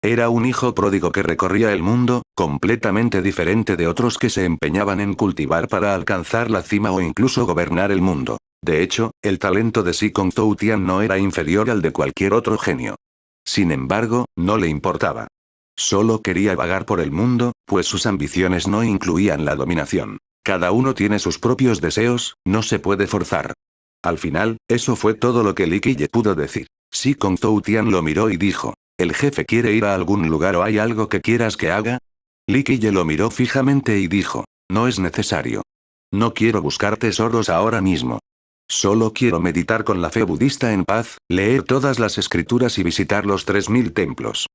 Era un hijo pródigo que recorría el mundo, completamente diferente de otros que se empeñaban en cultivar para alcanzar la cima o incluso gobernar el mundo. De hecho, el talento de Si Kong Toutian no era inferior al de cualquier otro genio. Sin embargo, no le importaba. Solo quería vagar por el mundo, pues sus ambiciones no incluían la dominación. Cada uno tiene sus propios deseos, no se puede forzar. Al final, eso fue todo lo que Li Qiye pudo decir. Si Kong Toutian lo miró y dijo. ¿El jefe quiere ir a algún lugar o hay algo que quieras que haga? Li Qiye lo miró fijamente y dijo. No es necesario. No quiero buscar tesoros ahora mismo. Solo quiero meditar con la fe budista en paz, leer todas las escrituras y visitar los 3000 templos.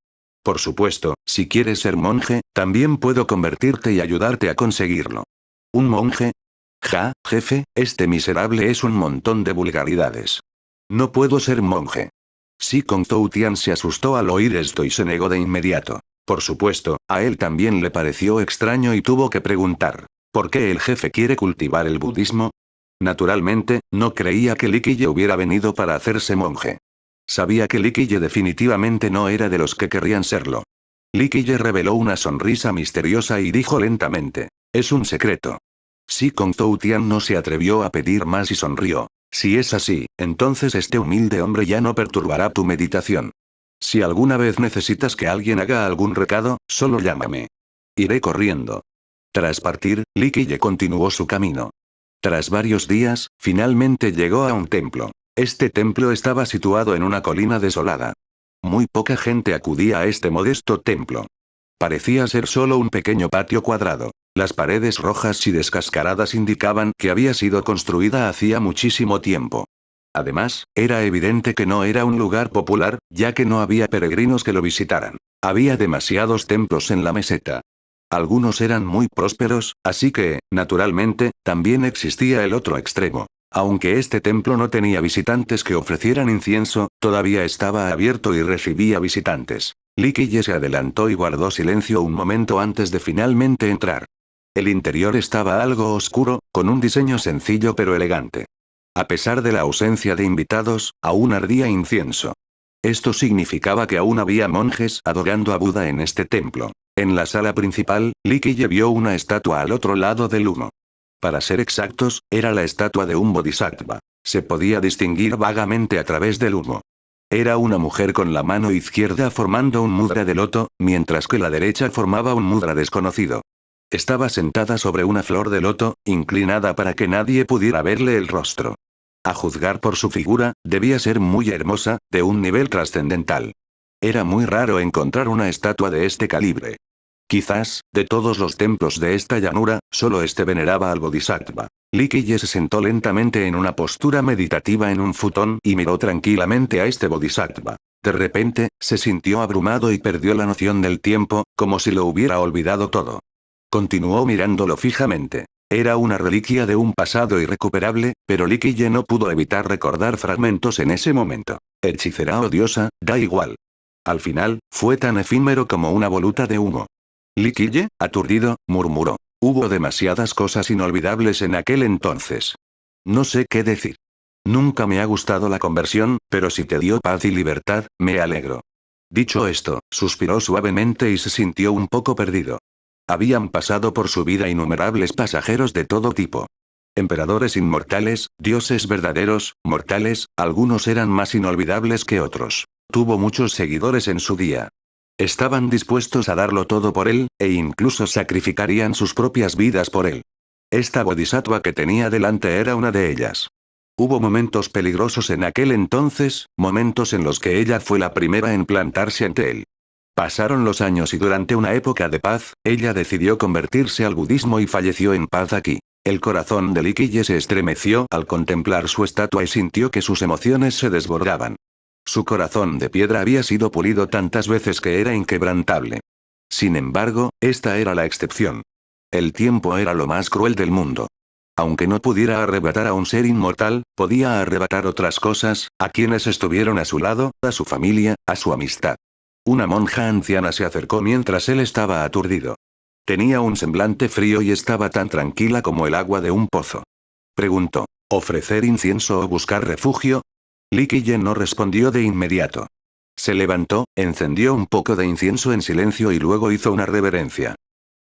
Por supuesto, si quieres ser monje, también puedo convertirte y ayudarte a conseguirlo. ¿Un monje? Jefe, este miserable es un montón de vulgaridades. No puedo ser monje. Si Kong Toutian se asustó al oír esto y se negó de inmediato. Por supuesto, a él también le pareció extraño y tuvo que preguntar. ¿Por qué el jefe quiere cultivar el budismo? Naturalmente, no creía que Li Qiye hubiera venido para hacerse monje. Sabía que Li Qiye definitivamente no era de los que querrían serlo. Li Qiye reveló una sonrisa misteriosa y dijo lentamente. Es un secreto. Si Kong Toutian no se atrevió a pedir más y sonrió. Si es así, entonces este humilde hombre ya no perturbará tu meditación. Si alguna vez necesitas que alguien haga algún recado, solo llámame. Iré corriendo. Tras partir, Li Qiye continuó su camino. Tras varios días, finalmente llegó a un templo. Este templo estaba situado en una colina desolada. Muy poca gente acudía a este modesto templo. Parecía ser solo un pequeño patio cuadrado. Las paredes rojas y descascaradas indicaban que había sido construida hacía muchísimo tiempo. Además, era evidente que no era un lugar popular, ya que no había peregrinos que lo visitaran. Había demasiados templos en la meseta. Algunos eran muy prósperos, así que, naturalmente, también existía el otro extremo. Aunque este templo no tenía visitantes que ofrecieran incienso, todavía estaba abierto y recibía visitantes. Li Qiye se adelantó y guardó silencio un momento antes de finalmente entrar. El interior estaba algo oscuro, con un diseño sencillo pero elegante. A pesar de la ausencia de invitados, aún ardía incienso. Esto significaba que aún había monjes adorando a Buda en este templo. En la sala principal, Li Qiye vio una estatua al otro lado del humo. Para ser exactos, era la estatua de un bodhisattva. Se podía distinguir vagamente a través del humo. Era una mujer con la mano izquierda formando un mudra de loto, mientras que la derecha formaba un mudra desconocido. Estaba sentada sobre una flor de loto, inclinada para que nadie pudiera verle el rostro. A juzgar por su figura, debía ser muy hermosa, de un nivel trascendental. Era muy raro encontrar una estatua de este calibre. Quizás, de todos los templos de esta llanura, solo este veneraba al Bodhisattva. Likille se sentó lentamente en una postura meditativa en un futón y miró tranquilamente a este Bodhisattva. De repente, se sintió abrumado y perdió la noción del tiempo, como si lo hubiera olvidado todo. Continuó mirándolo fijamente. Era una reliquia de un pasado irrecuperable, pero Likille no pudo evitar recordar fragmentos en ese momento. Hechicera o diosa, da igual. Al final, fue tan efímero como una voluta de humo. Likille, aturdido, murmuró. Hubo demasiadas cosas inolvidables en aquel entonces. No sé qué decir. Nunca me ha gustado la conversión, pero si te dio paz y libertad, me alegro. Dicho esto, suspiró suavemente y se sintió un poco perdido. Habían pasado por su vida innumerables pasajeros de todo tipo. Emperadores inmortales, dioses verdaderos, mortales, algunos eran más inolvidables que otros. Tuvo muchos seguidores en su día. Estaban dispuestos a darlo todo por él, e incluso sacrificarían sus propias vidas por él. Esta bodhisattva que tenía delante era una de ellas. Hubo momentos peligrosos en aquel entonces, momentos en los que ella fue la primera en plantarse ante él. Pasaron los años y durante una época de paz, ella decidió convertirse al budismo y falleció en paz aquí. El corazón de Likille se estremeció al contemplar su estatua y sintió que sus emociones se desbordaban. Su corazón de piedra había sido pulido tantas veces que era inquebrantable. Sin embargo, esta era la excepción. El tiempo era lo más cruel del mundo. Aunque no pudiera arrebatar a un ser inmortal, podía arrebatar otras cosas, a quienes estuvieron a su lado, a su familia, a su amistad. Una monja anciana se acercó mientras él estaba aturdido. Tenía un semblante frío y estaba tan tranquila como el agua de un pozo. Preguntó, ¿ofrecer incienso o buscar refugio? Likille no respondió de inmediato. Se levantó, encendió un poco de incienso en silencio y luego hizo una reverencia.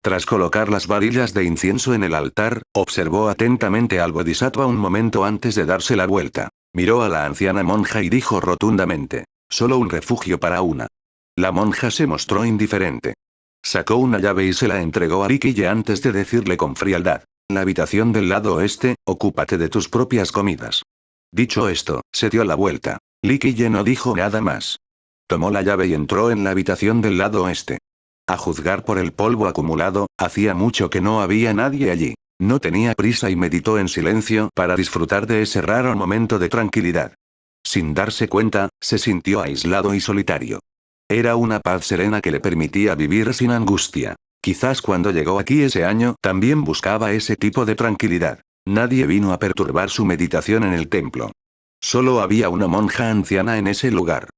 Tras colocar las varillas de incienso en el altar, observó atentamente al bodhisattva un momento antes de darse la vuelta. Miró a la anciana monja y dijo rotundamente, solo un refugio para una. La monja se mostró indiferente. Sacó una llave y se la entregó a Likille antes de decirle con frialdad. La habitación del lado oeste, ocúpate de tus propias comidas. Dicho esto, se dio la vuelta. Likille no dijo nada más. Tomó la llave y entró en la habitación del lado oeste. A juzgar por el polvo acumulado, hacía mucho que no había nadie allí. No tenía prisa y meditó en silencio para disfrutar de ese raro momento de tranquilidad. Sin darse cuenta, se sintió aislado y solitario. Era una paz serena que le permitía vivir sin angustia. Quizás cuando llegó aquí ese año, también buscaba ese tipo de tranquilidad. Nadie vino a perturbar su meditación en el templo. Solo había una monja anciana en ese lugar.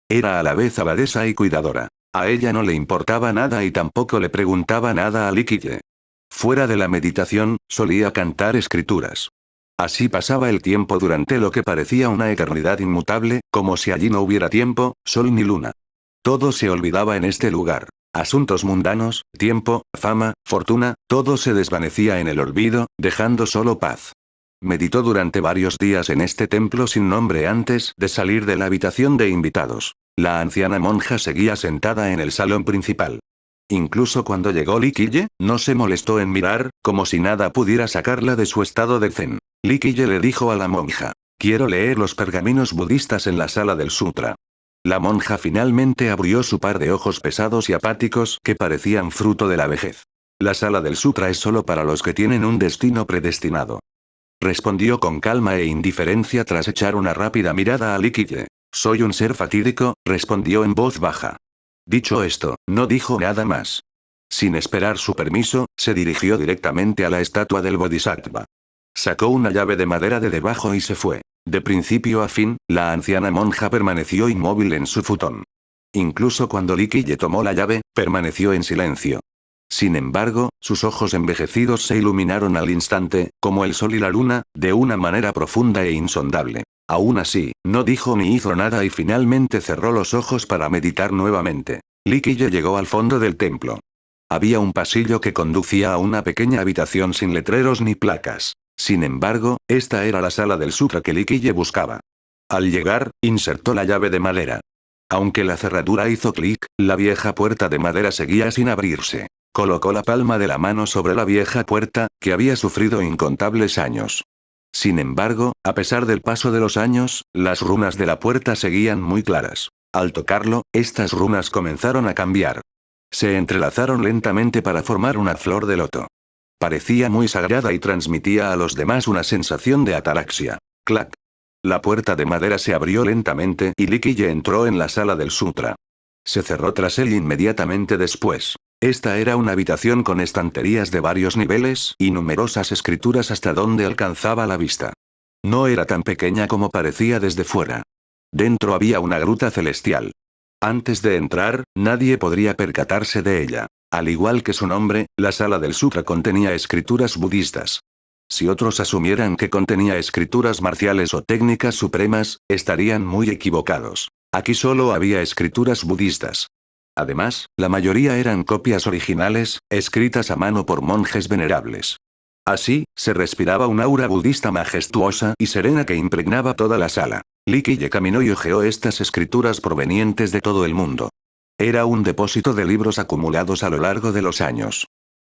Era a la vez abadesa y cuidadora. A ella no le importaba nada y tampoco le preguntaba nada a Likille. Fuera de la meditación, solía cantar escrituras. Así pasaba el tiempo durante lo que parecía una eternidad inmutable, como si allí no hubiera tiempo, sol ni luna. Todo se olvidaba en este lugar. Asuntos mundanos, tiempo, fama, fortuna, todo se desvanecía en el olvido, dejando solo paz. Meditó durante varios días en este templo sin nombre antes de salir de la habitación de invitados. La anciana monja seguía sentada en el salón principal. Incluso cuando llegó Likille, no se molestó en mirar, como si nada pudiera sacarla de su estado de zen. Likille le dijo a la monja, quiero leer los pergaminos budistas en la sala del sutra. La monja finalmente abrió su par de ojos pesados y apáticos que parecían fruto de la vejez. La sala del sutra es solo para los que tienen un destino predestinado. Respondió con calma e indiferencia tras echar una rápida mirada a Likille. Soy un ser fatídico, respondió en voz baja. Dicho esto, no dijo nada más. Sin esperar su permiso, se dirigió directamente a la estatua del Bodhisattva. Sacó una llave de madera de debajo y se fue. De principio a fin, la anciana monja permaneció inmóvil en su futón. Incluso cuando Likille tomó la llave, permaneció en silencio. Sin embargo, sus ojos envejecidos se iluminaron al instante, como el sol y la luna, de una manera profunda e insondable. Aún así, no dijo ni hizo nada y finalmente cerró los ojos para meditar nuevamente. Likille llegó al fondo del templo. Había un pasillo que conducía a una pequeña habitación sin letreros ni placas. Sin embargo, esta era la sala del sutra que Likille buscaba. Al llegar, insertó la llave de madera. Aunque la cerradura hizo clic, la vieja puerta de madera seguía sin abrirse. Colocó la palma de la mano sobre la vieja puerta, que había sufrido incontables años. Sin embargo, a pesar del paso de los años, las runas de la puerta seguían muy claras. Al tocarlo, estas runas comenzaron a cambiar. Se entrelazaron lentamente para formar una flor de loto. Parecía muy sagrada y transmitía a los demás una sensación de ataraxia. Clac. La puerta de madera se abrió lentamente y Liquiye entró en la sala del sutra. Se cerró tras él inmediatamente después. Esta era una habitación con estanterías de varios niveles y numerosas escrituras hasta donde alcanzaba la vista. No era tan pequeña como parecía desde fuera. Dentro había una gruta celestial. Antes de entrar, nadie podría percatarse de ella. Al igual que su nombre, la sala del sutra contenía escrituras budistas. Si otros asumieran que contenía escrituras marciales o técnicas supremas, estarían muy equivocados. Aquí solo había escrituras budistas. Además, la mayoría eran copias originales, escritas a mano por monjes venerables. Así, se respiraba un aura budista majestuosa y serena que impregnaba toda la sala. Liquiye caminó y hojeó estas escrituras provenientes de todo el mundo. Era un depósito de libros acumulados a lo largo de los años.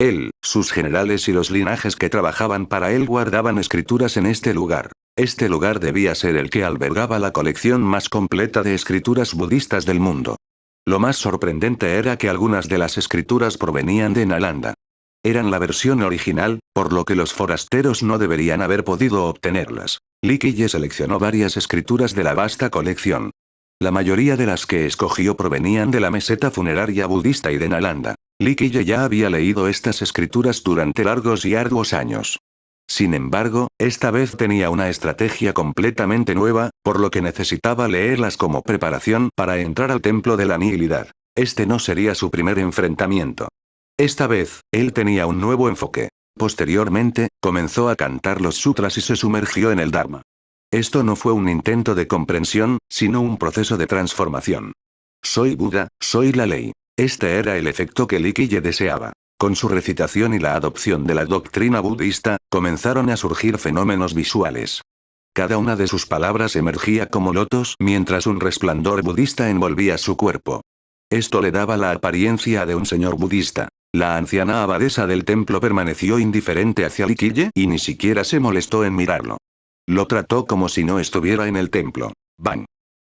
Él, sus generales y los linajes que trabajaban para él guardaban escrituras en este lugar. Este lugar debía ser el que albergaba la colección más completa de escrituras budistas del mundo. Lo más sorprendente era que algunas de las escrituras provenían de Nalanda. Eran la versión original, por lo que los forasteros no deberían haber podido obtenerlas. Liquiye seleccionó varias escrituras de la vasta colección. La mayoría de las que escogió provenían de la meseta funeraria budista y de Nalanda. Liquiye ya había leído estas escrituras durante largos y arduos años. Sin embargo, esta vez tenía una estrategia completamente nueva, por lo que necesitaba leerlas como preparación para entrar al templo de la nihilidad. Este no sería su primer enfrentamiento. Esta vez, él tenía un nuevo enfoque. Posteriormente, comenzó a cantar los sutras y se sumergió en el Dharma. Esto no fue un intento de comprensión, sino un proceso de transformación. Soy Buda, soy la ley. Este era el efecto que Liquiye deseaba. Con su recitación y la adopción de la doctrina budista, comenzaron a surgir fenómenos visuales. Cada una de sus palabras emergía como lotos mientras un resplandor budista envolvía su cuerpo. Esto le daba la apariencia de un señor budista. La anciana abadesa del templo permaneció indiferente hacia Liquiye y ni siquiera se molestó en mirarlo. Lo trató como si no estuviera en el templo. ¡Bang!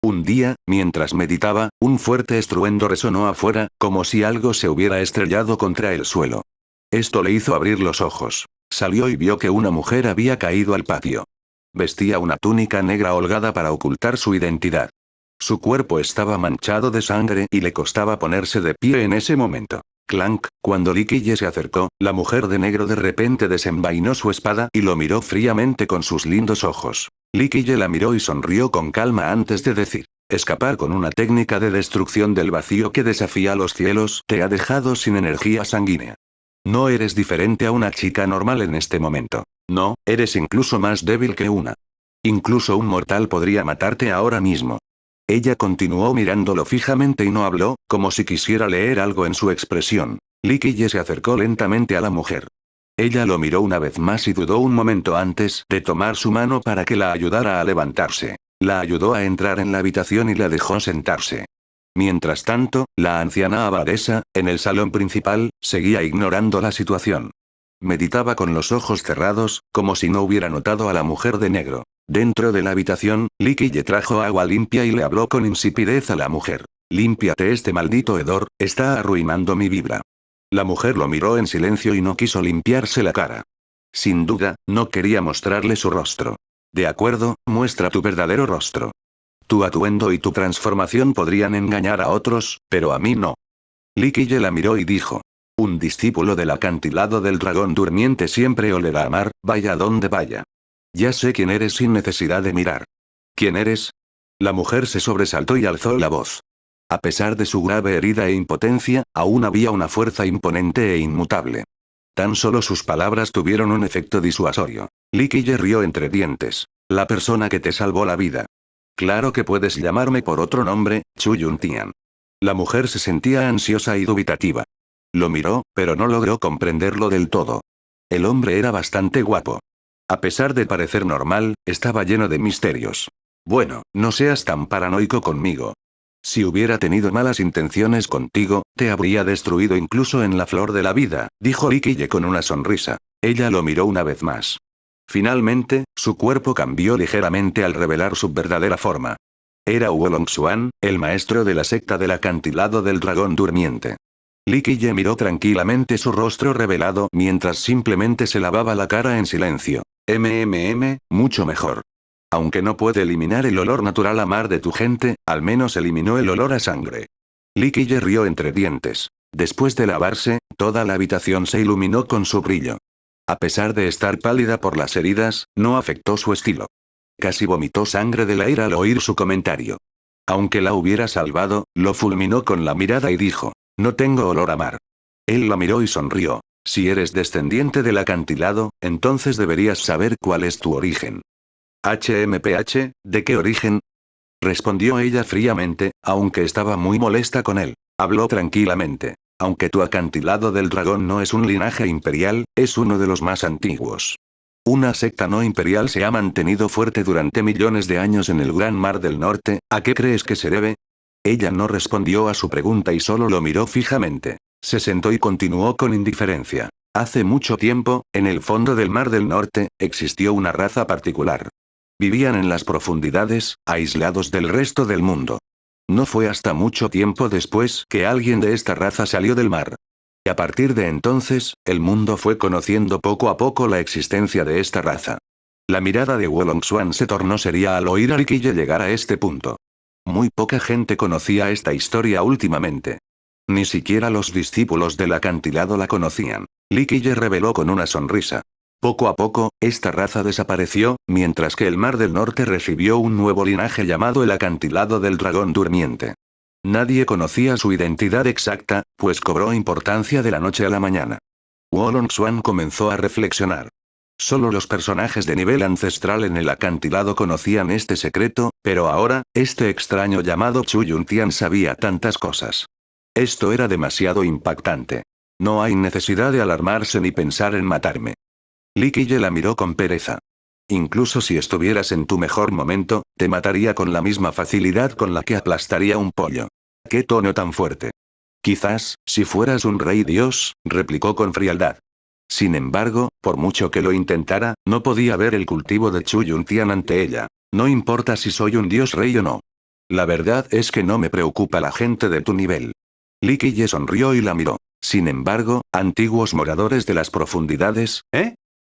Un día, mientras meditaba, un fuerte estruendo resonó afuera, como si algo se hubiera estrellado contra el suelo. Esto le hizo abrir los ojos. Salió y vio que una mujer había caído al patio. Vestía una túnica negra holgada para ocultar su identidad. Su cuerpo estaba manchado de sangre y le costaba ponerse de pie en ese momento. Clank, cuando Liquiye se acercó, la mujer de negro de repente desenvainó su espada y lo miró fríamente con sus lindos ojos. Liquiye la miró y sonrió con calma antes de decir: escapar con una técnica de destrucción del vacío que desafía los cielos te ha dejado sin energía sanguínea. No eres diferente a una chica normal en este momento. No, eres incluso más débil que una. Incluso un mortal podría matarte ahora mismo. Ella continuó mirándolo fijamente y no habló, como si quisiera leer algo en su expresión. Liquiye se acercó lentamente a la mujer. Ella lo miró una vez más y dudó un momento antes de tomar su mano para que la ayudara a levantarse. La ayudó a entrar en la habitación y la dejó sentarse. Mientras tanto, la anciana abadesa, en el salón principal, seguía ignorando la situación. Meditaba con los ojos cerrados, como si no hubiera notado a la mujer de negro. Dentro de la habitación, Liquiye trajo agua limpia y le habló con insipidez a la mujer. Límpiate este maldito hedor, está arruinando mi vibra. La mujer lo miró en silencio y no quiso limpiarse la cara. Sin duda, no quería mostrarle su rostro. De acuerdo, muestra tu verdadero rostro. Tu atuendo y tu transformación podrían engañar a otros, pero a mí no. Liquiye la miró y dijo: un discípulo del acantilado del dragón durmiente siempre olerá a mar, vaya donde vaya. Ya sé quién eres sin necesidad de mirar. ¿Quién eres? La mujer se sobresaltó y alzó la voz. A pesar de su grave herida e impotencia, aún había una fuerza imponente e inmutable. Tan solo sus palabras tuvieron un efecto disuasorio. Liquiye rió entre dientes. La persona que te salvó la vida. Claro que puedes llamarme por otro nombre, Chu Yuntian. La mujer se sentía ansiosa y dubitativa. Lo miró, pero no logró comprenderlo del todo. El hombre era bastante guapo. A pesar de parecer normal, estaba lleno de misterios. Bueno, no seas tan paranoico conmigo. Si hubiera tenido malas intenciones contigo, te habría destruido incluso en la flor de la vida, dijo Li Qiye con una sonrisa. Ella lo miró una vez más. Finalmente, su cuerpo cambió ligeramente al revelar su verdadera forma. Era Wolong-Xuan, el maestro de la secta del acantilado del dragón durmiente. Li Qiye miró tranquilamente su rostro revelado mientras simplemente se lavaba la cara en silencio. Mucho mejor. Aunque no puede eliminar el olor natural a mar de tu gente, al menos eliminó el olor a sangre. Li Qiye rió entre dientes. Después de lavarse, toda la habitación se iluminó con su brillo. A pesar de estar pálida por las heridas, no afectó su estilo. Casi vomitó sangre de la ira al oír su comentario. Aunque la hubiera salvado, lo fulminó con la mirada y dijo, no tengo olor a mar. Él la miró y sonrió. Si eres descendiente del acantilado, entonces deberías saber cuál es tu origen. ¿De qué origen? Respondió ella fríamente, aunque estaba muy molesta con él. Habló tranquilamente. Aunque tu acantilado del dragón no es un linaje imperial, es uno de los más antiguos. Una secta no imperial se ha mantenido fuerte durante millones de años en el Gran Mar del Norte, ¿a qué crees que se debe? Ella no respondió a su pregunta y solo lo miró fijamente. Se sentó y continuó con indiferencia. Hace mucho tiempo, en el fondo del Mar del Norte, existió una raza particular. Vivían en las profundidades, aislados del resto del mundo. No fue hasta mucho tiempo después que alguien de esta raza salió del mar. Y a partir de entonces, el mundo fue conociendo poco a poco la existencia de esta raza. La mirada de Wolong-Xuan se tornó seria al oír a Li Qiye llegar a este punto. Muy poca gente conocía esta historia últimamente. Ni siquiera los discípulos del acantilado la conocían. Li Qiye reveló con una sonrisa. Poco a poco, esta raza desapareció, mientras que el Mar del Norte recibió un nuevo linaje llamado el acantilado del dragón durmiente. Nadie conocía su identidad exacta, pues cobró importancia de la noche a la mañana. Wolong-Xuan comenzó a reflexionar. Solo los personajes de nivel ancestral en el acantilado conocían este secreto, pero ahora, este extraño llamado Chu Yuntian sabía tantas cosas. Esto era demasiado impactante. No hay necesidad de alarmarse ni pensar en matarme. Li Qiye la miró con pereza. Incluso si estuvieras en tu mejor momento, te mataría con la misma facilidad con la que aplastaría un pollo. ¿Qué tono tan fuerte? Quizás, si fueras un rey dios, replicó con frialdad. Sin embargo, por mucho que lo intentara, no podía ver el cultivo de Chu Yuntian ante ella. No importa si soy un dios rey o no. La verdad es que no me preocupa la gente de tu nivel. Li Qiye sonrió y la miró. Sin embargo, antiguos moradores de las profundidades, ¿eh?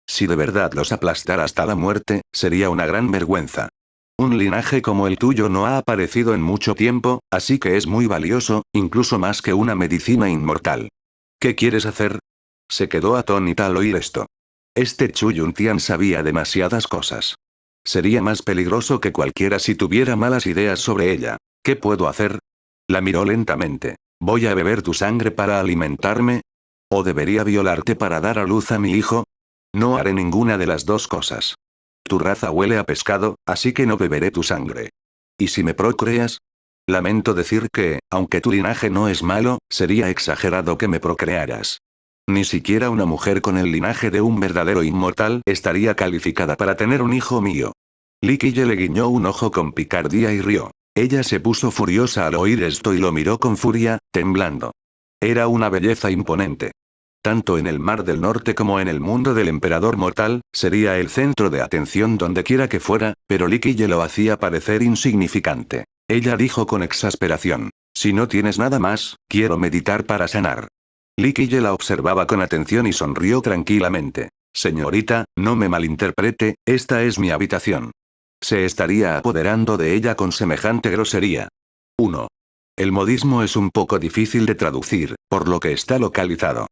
Si de verdad los aplastara hasta la muerte, sería una gran vergüenza. Un linaje como el tuyo no ha aparecido en mucho tiempo, así que es muy valioso, incluso más que una medicina inmortal. ¿Qué quieres hacer? Se quedó atónita al oír esto. Este Chu Yuntian sabía demasiadas cosas. Sería más peligroso que cualquiera si tuviera malas ideas sobre ella. ¿Qué puedo hacer? La miró lentamente. ¿Voy a beber tu sangre para alimentarme? ¿O debería violarte para dar a luz a mi hijo? No haré ninguna de las dos cosas. Tu raza huele a pescado, así que no beberé tu sangre. ¿Y si me procreas? Lamento decir que, aunque tu linaje no es malo, sería exagerado que me procrearas. Ni siquiera una mujer con el linaje de un verdadero inmortal estaría calificada para tener un hijo mío. Li Qiye le guiñó un ojo con picardía y rió. Ella se puso furiosa al oír esto y lo miró con furia, temblando. Era una belleza imponente. Tanto en el Mar del Norte como en el mundo del emperador mortal, sería el centro de atención donde quiera que fuera, pero Li Qiye lo hacía parecer insignificante. Ella dijo con exasperación. Si no tienes nada más, quiero meditar para sanar. Li Qiye la observaba con atención y sonrió tranquilamente. Señorita, no me malinterprete, esta es mi habitación. Se estaría apoderando de ella con semejante grosería. 1. El modismo es un poco difícil de traducir, por lo que está localizado.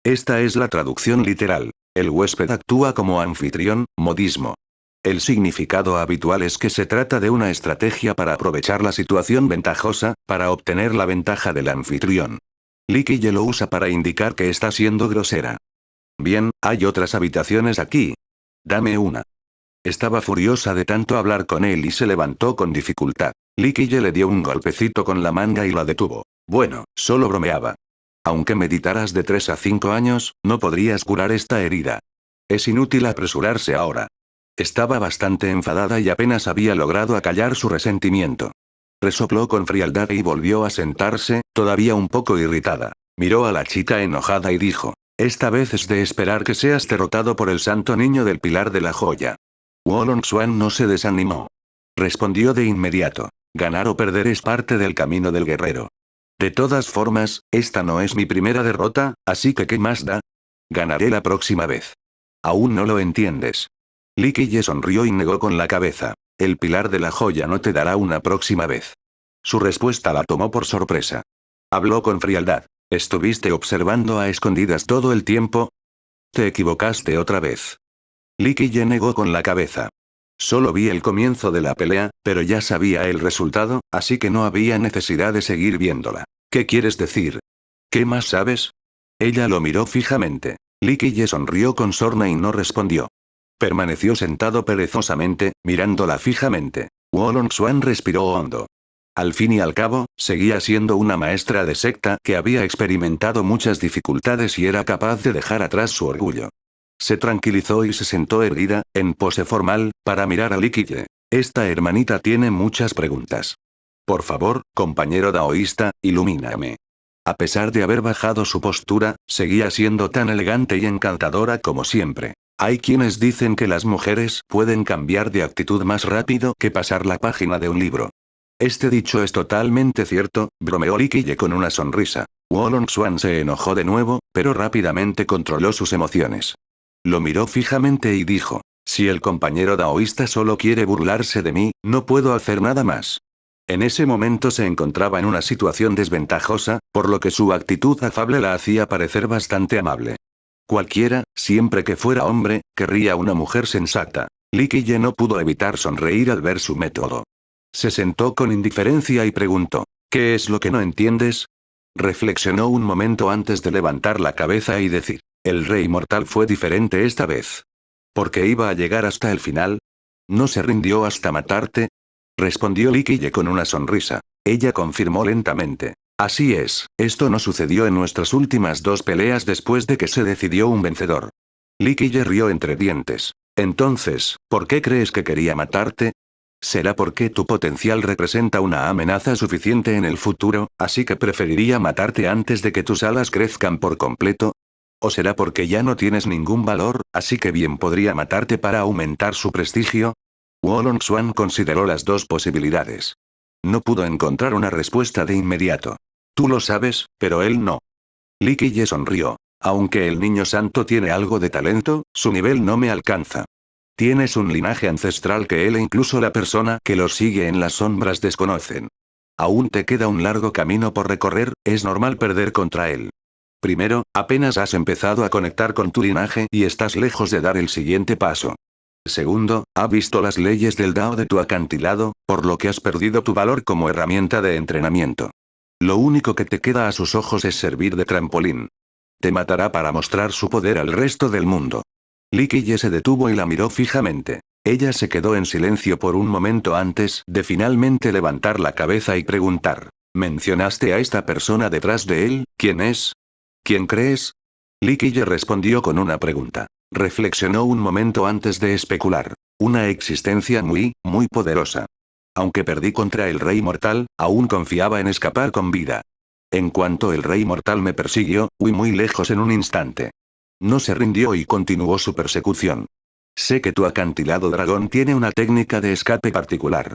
Esta es la traducción literal. El huésped actúa como anfitrión, modismo. El significado habitual es que se trata de una estrategia para aprovechar la situación ventajosa, para obtener la ventaja del anfitrión. Li Qiye lo usa para indicar que está siendo grosera. Bien, hay otras habitaciones aquí. Dame una. Estaba furiosa de tanto hablar con él y se levantó con dificultad. Li Qiye le dio un golpecito con la manga y la detuvo. Bueno, solo bromeaba. Aunque meditaras de 3 a 5 años, no podrías curar esta herida. Es inútil apresurarse ahora. Estaba bastante enfadada y apenas había logrado acallar su resentimiento. Resopló con frialdad y volvió a sentarse, todavía un poco irritada. Miró a la chica enojada y dijo: esta vez es de esperar que seas derrotado por el santo niño del pilar de la joya. Wolong-Xuan no se desanimó. Respondió de inmediato: ganar o perder es parte del camino del guerrero. De todas formas, esta no es mi primera derrota, así que ¿qué más da? Ganaré la próxima vez. Aún no lo entiendes. Li Qiye sonrió y negó con la cabeza. El pilar de la joya no te dará una próxima vez. Su respuesta la tomó por sorpresa. Habló con frialdad. ¿Estuviste observando a escondidas todo el tiempo? Te equivocaste otra vez. Li Qiye negó con la cabeza. Solo vi el comienzo de la pelea, pero ya sabía el resultado, así que no había necesidad de seguir viéndola. ¿Qué quieres decir? ¿Qué más sabes? Ella lo miró fijamente. Li Qiye sonrió con sorna y no respondió. Permaneció sentado perezosamente, mirándola fijamente. Wolong-Xuan respiró hondo. Al fin y al cabo, seguía siendo una maestra de secta que había experimentado muchas dificultades y era capaz de dejar atrás su orgullo. Se tranquilizó y se sentó erguida, en pose formal, para mirar a Li Qiye. Esta hermanita tiene muchas preguntas. Por favor, compañero daoísta, ilumíname. A pesar de haber bajado su postura, seguía siendo tan elegante y encantadora como siempre. Hay quienes dicen que las mujeres pueden cambiar de actitud más rápido que pasar la página de un libro. Este dicho es totalmente cierto, bromeó Li Qiye con una sonrisa. Wolong-Xuan se enojó de nuevo, pero rápidamente controló sus emociones. Lo miró fijamente y dijo: si el compañero daoísta solo quiere burlarse de mí, no puedo hacer nada más. En ese momento se encontraba en una situación desventajosa, por lo que su actitud afable la hacía parecer bastante amable. Cualquiera, siempre que fuera hombre, querría una mujer sensata. Li Qiye no pudo evitar sonreír al ver su método. Se sentó con indiferencia y preguntó: ¿qué es lo que no entiendes? Reflexionó un momento antes de levantar la cabeza y decir: el rey mortal fue diferente esta vez. ¿Por qué iba a llegar hasta el final? ¿No se rindió hasta matarte? Respondió Li Qiye con una sonrisa. Ella confirmó lentamente: así es, esto no sucedió en nuestras últimas dos peleas después de que se decidió un vencedor. Li Qiye rió entre dientes. Entonces, ¿por qué crees que quería matarte? ¿Será porque tu potencial representa una amenaza suficiente en el futuro, así que preferiría matarte antes de que tus alas crezcan por completo? ¿O será porque ya no tienes ningún valor, así que bien podría matarte para aumentar su prestigio? Wolong-Xuan consideró las dos posibilidades. No pudo encontrar una respuesta de inmediato. Tú lo sabes, pero él no. Li Qiye sonrió. Aunque el niño santo tiene algo de talento, su nivel no me alcanza. Tienes un linaje ancestral que él e incluso la persona que lo sigue en las sombras desconocen. Aún te queda un largo camino por recorrer, es normal perder contra él. Primero, apenas has empezado a conectar con tu linaje y estás lejos de dar el siguiente paso. Segundo, ha visto las leyes del Dao de tu acantilado, por lo que has perdido tu valor como herramienta de entrenamiento. Lo único que te queda a sus ojos es servir de trampolín. Te matará para mostrar su poder al resto del mundo. Li Qiye se detuvo y la miró fijamente. Ella se quedó en silencio por un momento antes de finalmente levantar la cabeza y preguntar: ¿mencionaste a esta persona detrás de él? ¿Quién es? ¿Quién crees? Li Qiye respondió con una pregunta. Reflexionó un momento antes de especular. Una existencia muy, muy poderosa. Aunque perdí contra el rey mortal, aún confiaba en escapar con vida. En cuanto el rey mortal me persiguió, huí muy lejos en un instante. No se rindió y continuó su persecución. Sé que tu acantilado dragón tiene una técnica de escape particular.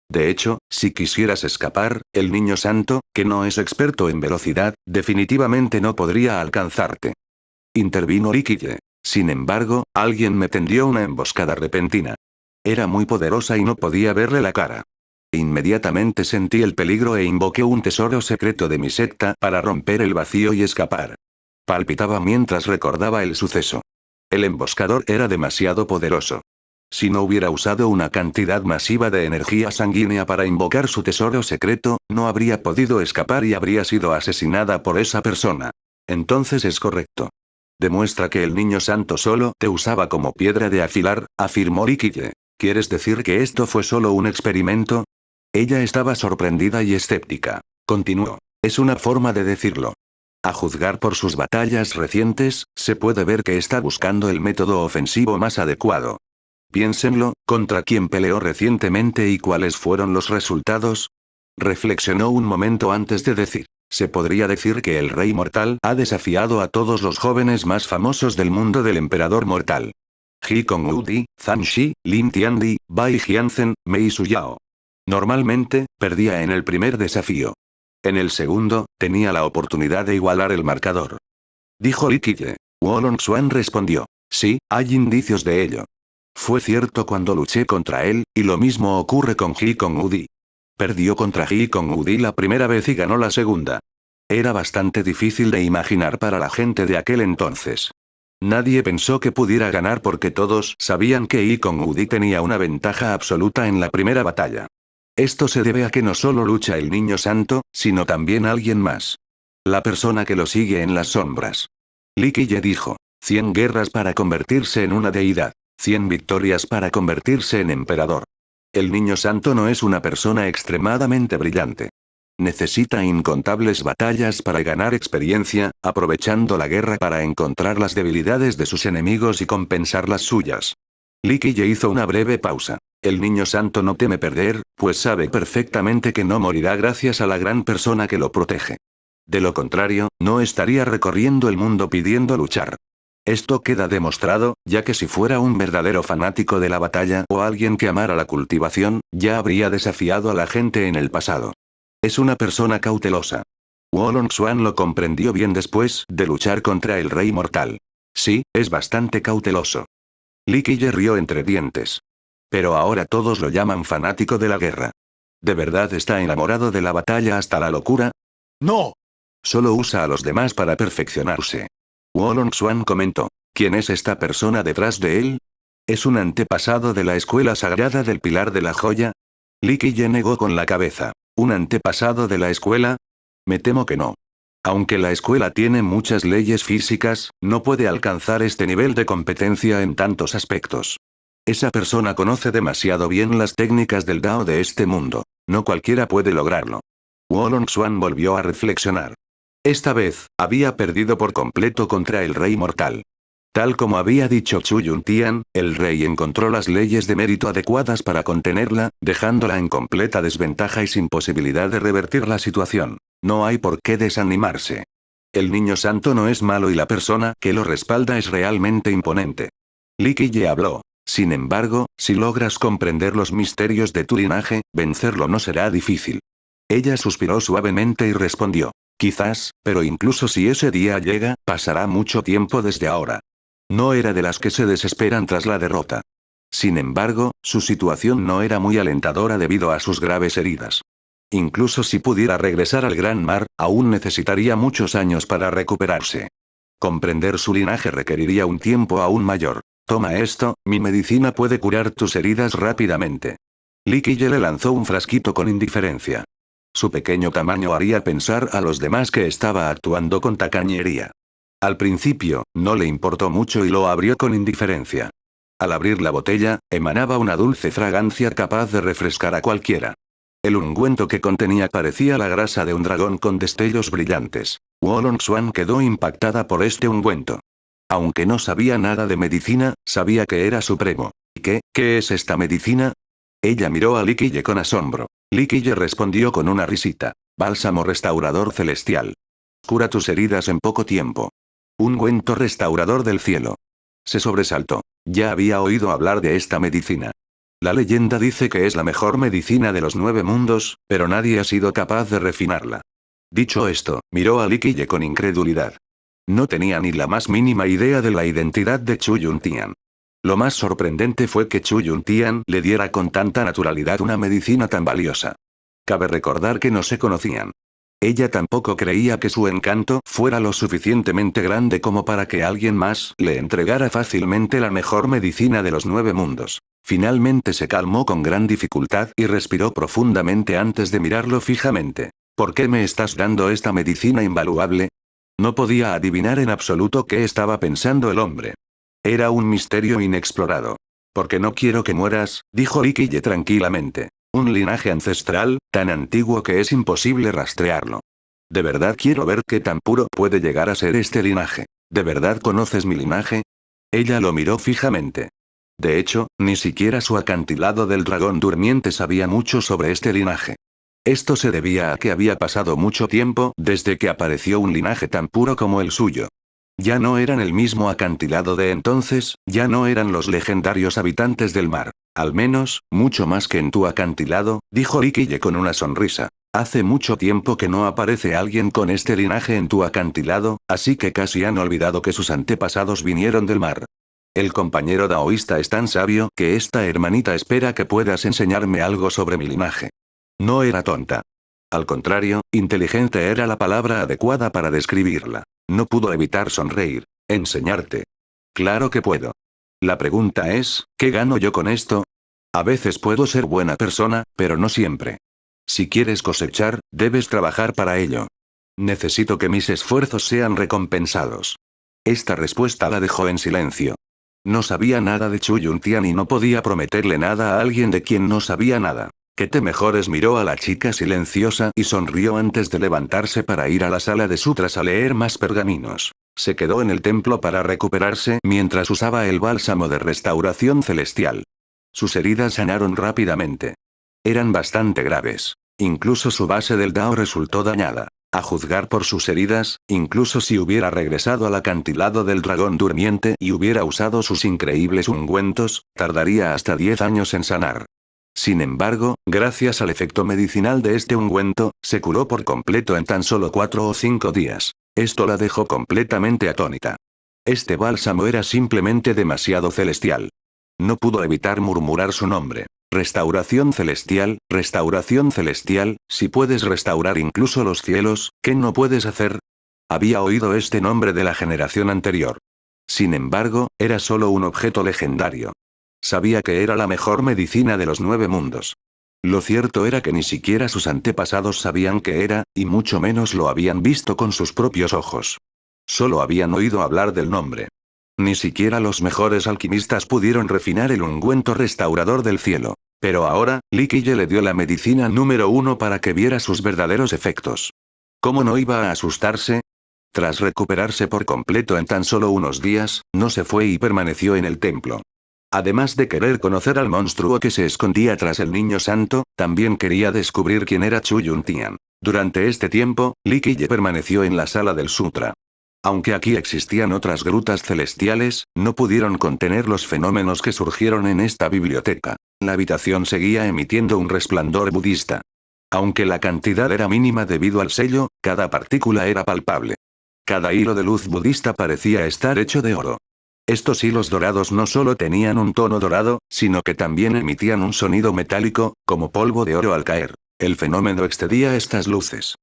De hecho, si quisieras escapar, el niño santo, que no es experto en velocidad, definitivamente no podría alcanzarte. Intervino Li Qiye. Sin embargo, alguien me tendió una emboscada repentina. Era muy poderosa y no podía verle la cara. Inmediatamente sentí el peligro e invoqué un tesoro secreto de mi secta para romper el vacío y escapar. Palpitaba mientras recordaba el suceso. El emboscador era demasiado poderoso. Si no hubiera usado una cantidad masiva de energía sanguínea para invocar su tesoro secreto, no habría podido escapar y habría sido asesinada por esa persona. Entonces es correcto. Demuestra que el niño santo solo te usaba como piedra de afilar, afirmó Li Qiye. ¿Quieres decir que esto fue solo un experimento? Ella estaba sorprendida y escéptica. Continuó. Es una forma de decirlo. A juzgar por sus batallas recientes, se puede ver que está buscando el método ofensivo más adecuado. Piénsenlo, ¿contra quién peleó recientemente y cuáles fueron los resultados? Reflexionó un momento antes de decir. Se podría decir que el Rey Mortal ha desafiado a todos los jóvenes más famosos del mundo del Emperador Mortal. Ji Kong-udi, Zhang Shi, Lin Tiandi, Bai Jianzhen, Mei Suyao. Normalmente, perdía en el primer desafío. En el segundo, tenía la oportunidad de igualar el marcador. Dijo Li Qiye. Wolong Xuan respondió. Sí, hay indicios de ello. Fue cierto cuando luché contra él, y lo mismo ocurre con Ji Kong-udi. Perdió contra Ji Kong-udi la primera vez y ganó la segunda. Era bastante difícil de imaginar para la gente de aquel entonces. Nadie pensó que pudiera ganar porque todos sabían que Ji Kong-udi tenía una ventaja absoluta en la primera batalla. Esto se debe a que no solo lucha el Niño Santo, sino también alguien más. La persona que lo sigue en las sombras. Li Qiye dijo. 100 guerras para convertirse en una deidad. 100 victorias para convertirse en emperador. El Niño Santo no es una persona extremadamente brillante. Necesita incontables batallas para ganar experiencia, aprovechando la guerra para encontrar las debilidades de sus enemigos y compensar las suyas. Li Qiye hizo una breve pausa. El Niño Santo no teme perder, pues sabe perfectamente que no morirá gracias a la gran persona que lo protege. De lo contrario, no estaría recorriendo el mundo pidiendo luchar. Esto queda demostrado, ya que si fuera un verdadero fanático de la batalla o alguien que amara la cultivación, ya habría desafiado a la gente en el pasado. Es una persona cautelosa. Wolong Xuan lo comprendió bien después de luchar contra el Rey Mortal. Sí, es bastante cauteloso. Li Qiye rió entre dientes. Pero ahora todos lo llaman fanático de la guerra. ¿De verdad está enamorado de la batalla hasta la locura? No. Solo usa a los demás para perfeccionarse. Wolong Xuan comentó. ¿Quién es esta persona detrás de él? ¿Es un antepasado de la escuela sagrada del Pilar de la Joya? Li Qiye negó con la cabeza. ¿Un antepasado de la escuela? Me temo que no. Aunque la escuela tiene muchas leyes físicas, no puede alcanzar este nivel de competencia en tantos aspectos. Esa persona conoce demasiado bien las técnicas del Dao de este mundo. No cualquiera puede lograrlo. Wolong Xuan volvió a reflexionar. Esta vez, había perdido por completo contra el Rey Mortal. Tal como había dicho Chu Yuntian, el rey encontró las leyes de mérito adecuadas para contenerla, dejándola en completa desventaja y sin posibilidad de revertir la situación. No hay por qué desanimarse. El Niño Santo no es malo y la persona que lo respalda es realmente imponente. Li Qiye habló. Sin embargo, si logras comprender los misterios de tu linaje, vencerlo no será difícil. Ella suspiró suavemente y respondió. Quizás, pero incluso si ese día llega, pasará mucho tiempo desde ahora. No era de las que se desesperan tras la derrota. Sin embargo, su situación no era muy alentadora debido a sus graves heridas. Incluso si pudiera regresar al Gran Mar, aún necesitaría muchos años para recuperarse. Comprender su linaje requeriría un tiempo aún mayor. Toma esto, mi medicina puede curar tus heridas rápidamente. Li Qiye le lanzó un frasquito con indiferencia. Su pequeño tamaño haría pensar a los demás que estaba actuando con tacañería. Al principio, no le importó mucho y lo abrió con indiferencia. Al abrir la botella, emanaba una dulce fragancia capaz de refrescar a cualquiera. El ungüento que contenía parecía la grasa de un dragón con destellos brillantes. Wolong Xuan quedó impactada por este ungüento. Aunque no sabía nada de medicina, sabía que era supremo. ¿Y qué es esta medicina? Ella miró a Li Qiye con asombro. Li Qiye respondió con una risita. Bálsamo restaurador celestial. Cura tus heridas en poco tiempo. Ungüento restaurador del cielo. Se sobresaltó. Ya había oído hablar de esta medicina. La leyenda dice que es la mejor medicina de los 9 mundos, pero nadie ha sido capaz de refinarla. Dicho esto, miró a Li Qiye con incredulidad. No tenía ni la más mínima idea de la identidad de Chu Yuntian. Lo más sorprendente fue que Chu Yuntian le diera con tanta naturalidad una medicina tan valiosa. Cabe recordar que no se conocían. Ella tampoco creía que su encanto fuera lo suficientemente grande como para que alguien más le entregara fácilmente la mejor medicina de los 9 mundos. Finalmente se calmó con gran dificultad y respiró profundamente antes de mirarlo fijamente. ¿Por qué me estás dando esta medicina invaluable? No podía adivinar en absoluto qué estaba pensando el hombre. Era un misterio inexplorado. Porque no quiero que mueras, dijo Li Qiye tranquilamente. Un linaje ancestral, tan antiguo que es imposible rastrearlo. De verdad quiero ver qué tan puro puede llegar a ser este linaje. ¿De verdad conoces mi linaje? Ella lo miró fijamente. De hecho, ni siquiera su acantilado del dragón durmiente sabía mucho sobre este linaje. Esto se debía a que había pasado mucho tiempo desde que apareció un linaje tan puro como el suyo. Ya no eran el mismo acantilado de entonces, ya no eran los legendarios habitantes del mar. Al menos, mucho más que en tu acantilado, dijo Likille con una sonrisa. Hace mucho tiempo que no aparece alguien con este linaje en tu acantilado, así que casi han olvidado que sus antepasados vinieron del mar. El compañero daoísta es tan sabio que esta hermanita espera que puedas enseñarme algo sobre mi linaje. No era tonta. Al contrario, inteligente era la palabra adecuada para describirla. No pudo evitar sonreír. Enseñarte. Claro que puedo. La pregunta es, ¿qué gano yo con esto? A veces puedo ser buena persona, pero no siempre. Si quieres cosechar, debes trabajar para ello. Necesito que mis esfuerzos sean recompensados. Esta respuesta la dejó en silencio. No sabía nada de Chu Yuntian y no podía prometerle nada a alguien de quien no sabía nada. Que te mejores, miró a la chica silenciosa y sonrió antes de levantarse para ir a la sala de sutras a leer más pergaminos. Se quedó en el templo para recuperarse mientras usaba el bálsamo de restauración celestial. Sus heridas sanaron rápidamente. Eran bastante graves. Incluso su base del Dao resultó dañada. A juzgar por sus heridas, incluso si hubiera regresado al acantilado del dragón durmiente y hubiera usado sus increíbles ungüentos, tardaría hasta 10 años en sanar. Sin embargo, gracias al efecto medicinal de este ungüento, se curó por completo en tan solo 4 o 5 días. Esto la dejó completamente atónita. Este bálsamo era simplemente demasiado celestial. No pudo evitar murmurar su nombre. Restauración celestial, si puedes restaurar incluso los cielos, ¿qué no puedes hacer? Había oído este nombre de la generación anterior. Sin embargo, era solo un objeto legendario. Sabía que era la mejor medicina de los 9 mundos. Lo cierto era que ni siquiera sus antepasados sabían qué era, y mucho menos lo habían visto con sus propios ojos. Solo habían oído hablar del nombre. Ni siquiera los mejores alquimistas pudieron refinar el ungüento restaurador del cielo. Pero ahora, Likille le dio la medicina número 1 para que viera sus verdaderos efectos. ¿Cómo no iba a asustarse? Tras recuperarse por completo en tan solo unos días, no se fue y permaneció en el templo. Además de querer conocer al monstruo que se escondía tras el niño santo, también quería descubrir quién era Chu Yuntian. Durante este tiempo, Likille permaneció en la sala del sutra. Aunque aquí existían otras grutas celestiales, no pudieron contener los fenómenos que surgieron en esta biblioteca. La habitación seguía emitiendo un resplandor budista. Aunque la cantidad era mínima debido al sello, cada partícula era palpable. Cada hilo de luz budista parecía estar hecho de oro. Estos hilos dorados no solo tenían un tono dorado, sino que también emitían un sonido metálico, como polvo de oro al caer. El fenómeno excedía estas luces.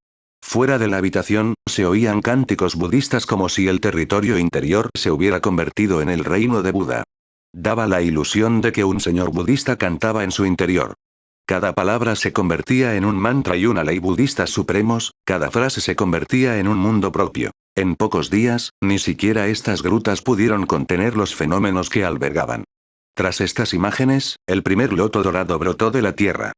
Fuera de la habitación, se oían cánticos budistas como si el territorio interior se hubiera convertido en el reino de Buda. Daba la ilusión de que un señor budista cantaba en su interior. Cada palabra se convertía en un mantra y una ley budistas supremos, cada frase se convertía en un mundo propio. En pocos días, ni siquiera estas grutas pudieron contener los fenómenos que albergaban. Tras estas imágenes, el primer loto dorado brotó de la tierra.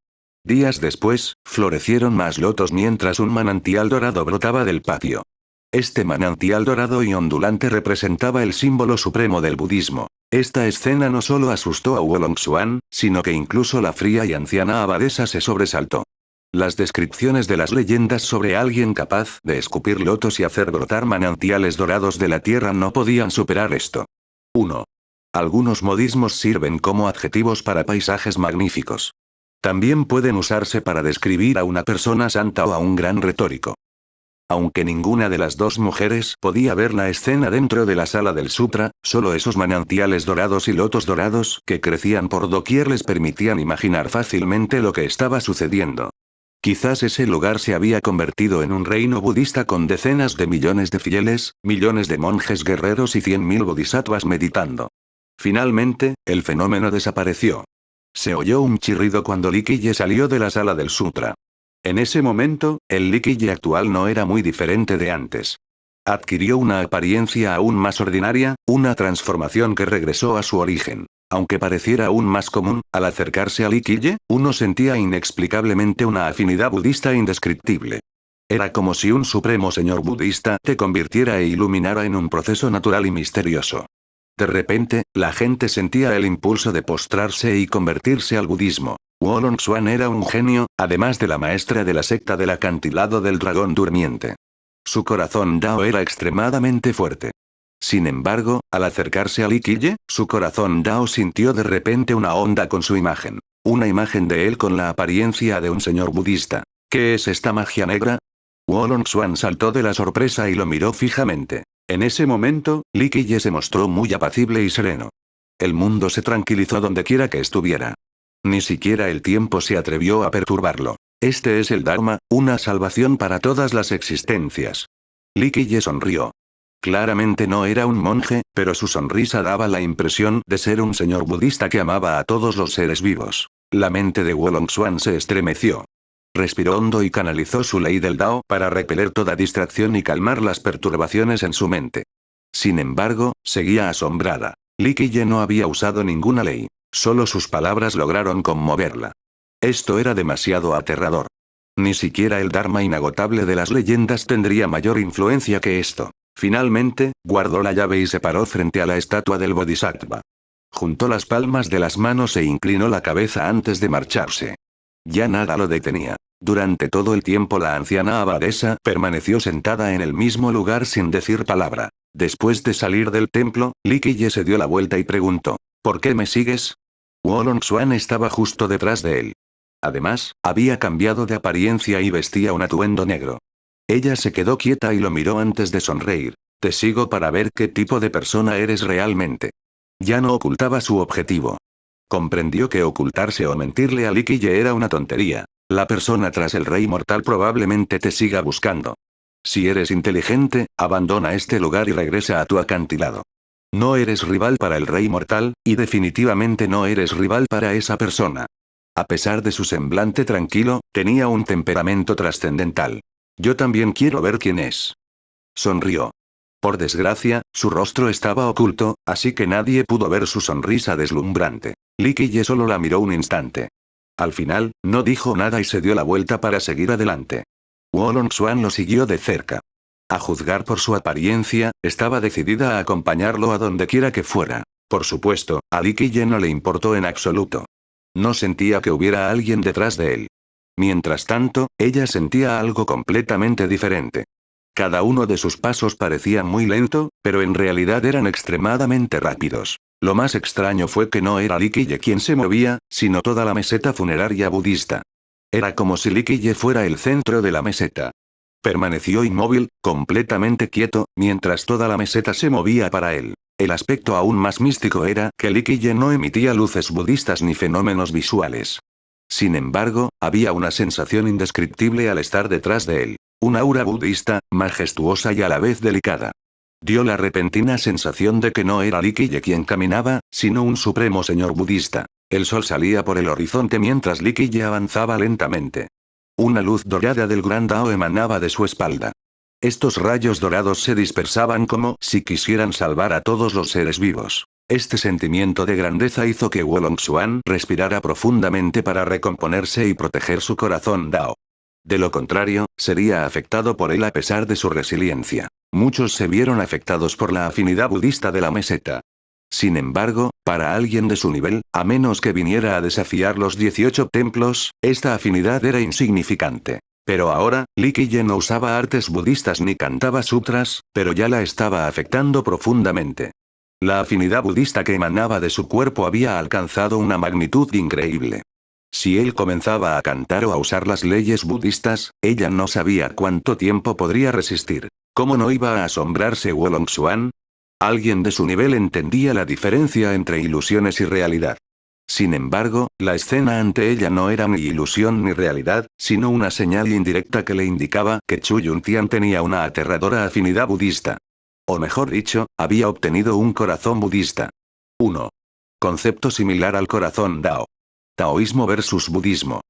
Días después, florecieron más lotos mientras un manantial dorado brotaba del patio. Este manantial dorado y ondulante representaba el símbolo supremo del budismo. Esta escena no solo asustó a Wolong-Xuan, sino que incluso la fría y anciana abadesa se sobresaltó. Las descripciones de las leyendas sobre alguien capaz de escupir lotos y hacer brotar manantiales dorados de la tierra no podían superar esto. 1. Algunos modismos sirven como adjetivos para paisajes magníficos. También pueden usarse para describir a una persona santa o a un gran retórico. Aunque ninguna de las dos mujeres podía ver la escena dentro de la sala del sutra, solo esos manantiales dorados y lotos dorados que crecían por doquier les permitían imaginar fácilmente lo que estaba sucediendo. Quizás ese lugar se había convertido en un reino budista con decenas de millones de fieles, millones de monjes guerreros y 100.000 bodhisattvas meditando. Finalmente, el fenómeno desapareció. Se oyó un chirrido cuando Likille salió de la sala del sutra. En ese momento, el Likille actual no era muy diferente de antes. Adquirió una apariencia aún más ordinaria, una transformación que regresó a su origen. Aunque pareciera aún más común, al acercarse a Likille, uno sentía inexplicablemente una afinidad budista indescriptible. Era como si un supremo señor budista te convirtiera e iluminara en un proceso natural y misterioso. De repente, la gente sentía el impulso de postrarse y convertirse al budismo. Wolong Xuan era un genio, además de la maestra de la secta del acantilado del dragón durmiente. Su corazón Dao era extremadamente fuerte. Sin embargo, al acercarse a Li Qiye, su corazón Dao sintió de repente una onda con su imagen. Una imagen de él con la apariencia de un señor budista. ¿Qué es esta magia negra? Wolong Xuan saltó de la sorpresa y lo miró fijamente. En ese momento, Li Qiye se mostró muy apacible y sereno. El mundo se tranquilizó dondequiera que estuviera. Ni siquiera el tiempo se atrevió a perturbarlo. Este es el Dharma, una salvación para todas las existencias. Li Qiye sonrió. Claramente no era un monje, pero su sonrisa daba la impresión de ser un señor budista que amaba a todos los seres vivos. La mente de Wolong Xuan se estremeció. Respiró hondo y canalizó su ley del Dao para repeler toda distracción y calmar las perturbaciones en su mente. Sin embargo, seguía asombrada. Li Qiye no había usado ninguna ley. Solo sus palabras lograron conmoverla. Esto era demasiado aterrador. Ni siquiera el Dharma inagotable de las leyendas tendría mayor influencia que esto. Finalmente, guardó la llave y se paró frente a la estatua del Bodhisattva. Juntó las palmas de las manos e inclinó la cabeza antes de marcharse. Ya nada lo detenía. Durante todo el tiempo la anciana abadesa permaneció sentada en el mismo lugar sin decir palabra. Después de salir del templo, Li Qiye se dio la vuelta y preguntó, ¿por qué me sigues? Wolong Xuan estaba justo detrás de él. Además, había cambiado de apariencia y vestía un atuendo negro. Ella se quedó quieta y lo miró antes de sonreír. Te sigo para ver qué tipo de persona eres realmente. Ya no ocultaba su objetivo. Comprendió que ocultarse o mentirle a Li Qiye era una tontería. La persona tras el rey mortal probablemente te siga buscando. Si eres inteligente, abandona este lugar y regresa a tu acantilado. No eres rival para el rey mortal, y definitivamente no eres rival para esa persona. A pesar de su semblante tranquilo, tenía un temperamento trascendental. Yo también quiero ver quién es. Sonrió. Por desgracia, su rostro estaba oculto, así que nadie pudo ver su sonrisa deslumbrante. Li Qiye solo la miró un instante. Al final, no dijo nada y se dio la vuelta para seguir adelante. Wolong Xuan lo siguió de cerca. A juzgar por su apariencia, estaba decidida a acompañarlo a donde quiera que fuera. Por supuesto, a Li Qiye no le importó en absoluto. No sentía que hubiera alguien detrás de él. Mientras tanto, ella sentía algo completamente diferente. Cada uno de sus pasos parecía muy lento, pero en realidad eran extremadamente rápidos. Lo más extraño fue que no era Li Qiye quien se movía, sino toda la meseta funeraria budista. Era como si Li Qiye fuera el centro de la meseta. Permaneció inmóvil, completamente quieto, mientras toda la meseta se movía para él. El aspecto aún más místico era que Li Qiye no emitía luces budistas ni fenómenos visuales. Sin embargo, había una sensación indescriptible al estar detrás de él. Una aura budista, majestuosa y a la vez delicada. Dio la repentina sensación de que no era Li Qiye quien caminaba, sino un supremo señor budista. El sol salía por el horizonte mientras Li Qiye avanzaba lentamente. Una luz dorada del Gran Dao emanaba de su espalda. Estos rayos dorados se dispersaban como si quisieran salvar a todos los seres vivos. Este sentimiento de grandeza hizo que Wolong Xuan respirara profundamente para recomponerse y proteger su corazón Dao. De lo contrario, sería afectado por él a pesar de su resiliencia. Muchos se vieron afectados por la afinidad budista de la meseta. Sin embargo, para alguien de su nivel, a menos que viniera a desafiar los 18 templos, esta afinidad era insignificante. Pero ahora, Li Qiye no usaba artes budistas ni cantaba sutras, pero ya la estaba afectando profundamente. La afinidad budista que emanaba de su cuerpo había alcanzado una magnitud increíble. Si él comenzaba a cantar o a usar las leyes budistas, ella no sabía cuánto tiempo podría resistir. ¿Cómo no iba a asombrarse Wolong Xuan? Alguien de su nivel entendía la diferencia entre ilusiones y realidad. Sin embargo, la escena ante ella no era ni ilusión ni realidad, sino una señal indirecta que le indicaba que Chu Yuntian tenía una aterradora afinidad budista. O mejor dicho, había obtenido un corazón budista. 1. Concepto similar al corazón Dao. Taoísmo versus budismo.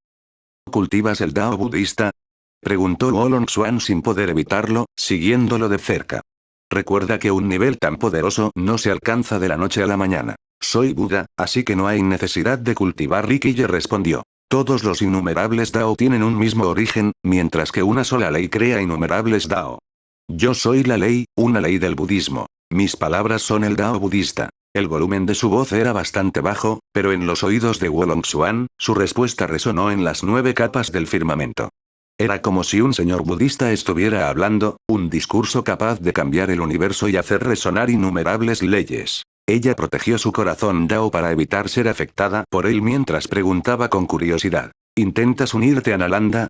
¿Cultivas el Dao budista? Preguntó Wolong Xuan sin poder evitarlo, siguiéndolo de cerca. Recuerda que un nivel tan poderoso no se alcanza de la noche a la mañana. Soy Buda, así que no hay necesidad de cultivar. Li Qiye respondió. Todos los innumerables Dao tienen un mismo origen, mientras que una sola ley crea innumerables Dao. Yo soy la ley, una ley del budismo. Mis palabras son el Dao budista. El volumen de su voz era bastante bajo, pero en los oídos de Wolong-Xuan, su respuesta resonó en las 9 capas del firmamento. Era como si un señor budista estuviera hablando, un discurso capaz de cambiar el universo y hacer resonar innumerables leyes. Ella protegió su corazón Dao para evitar ser afectada por él mientras preguntaba con curiosidad. ¿Intentas unirte a Nalanda?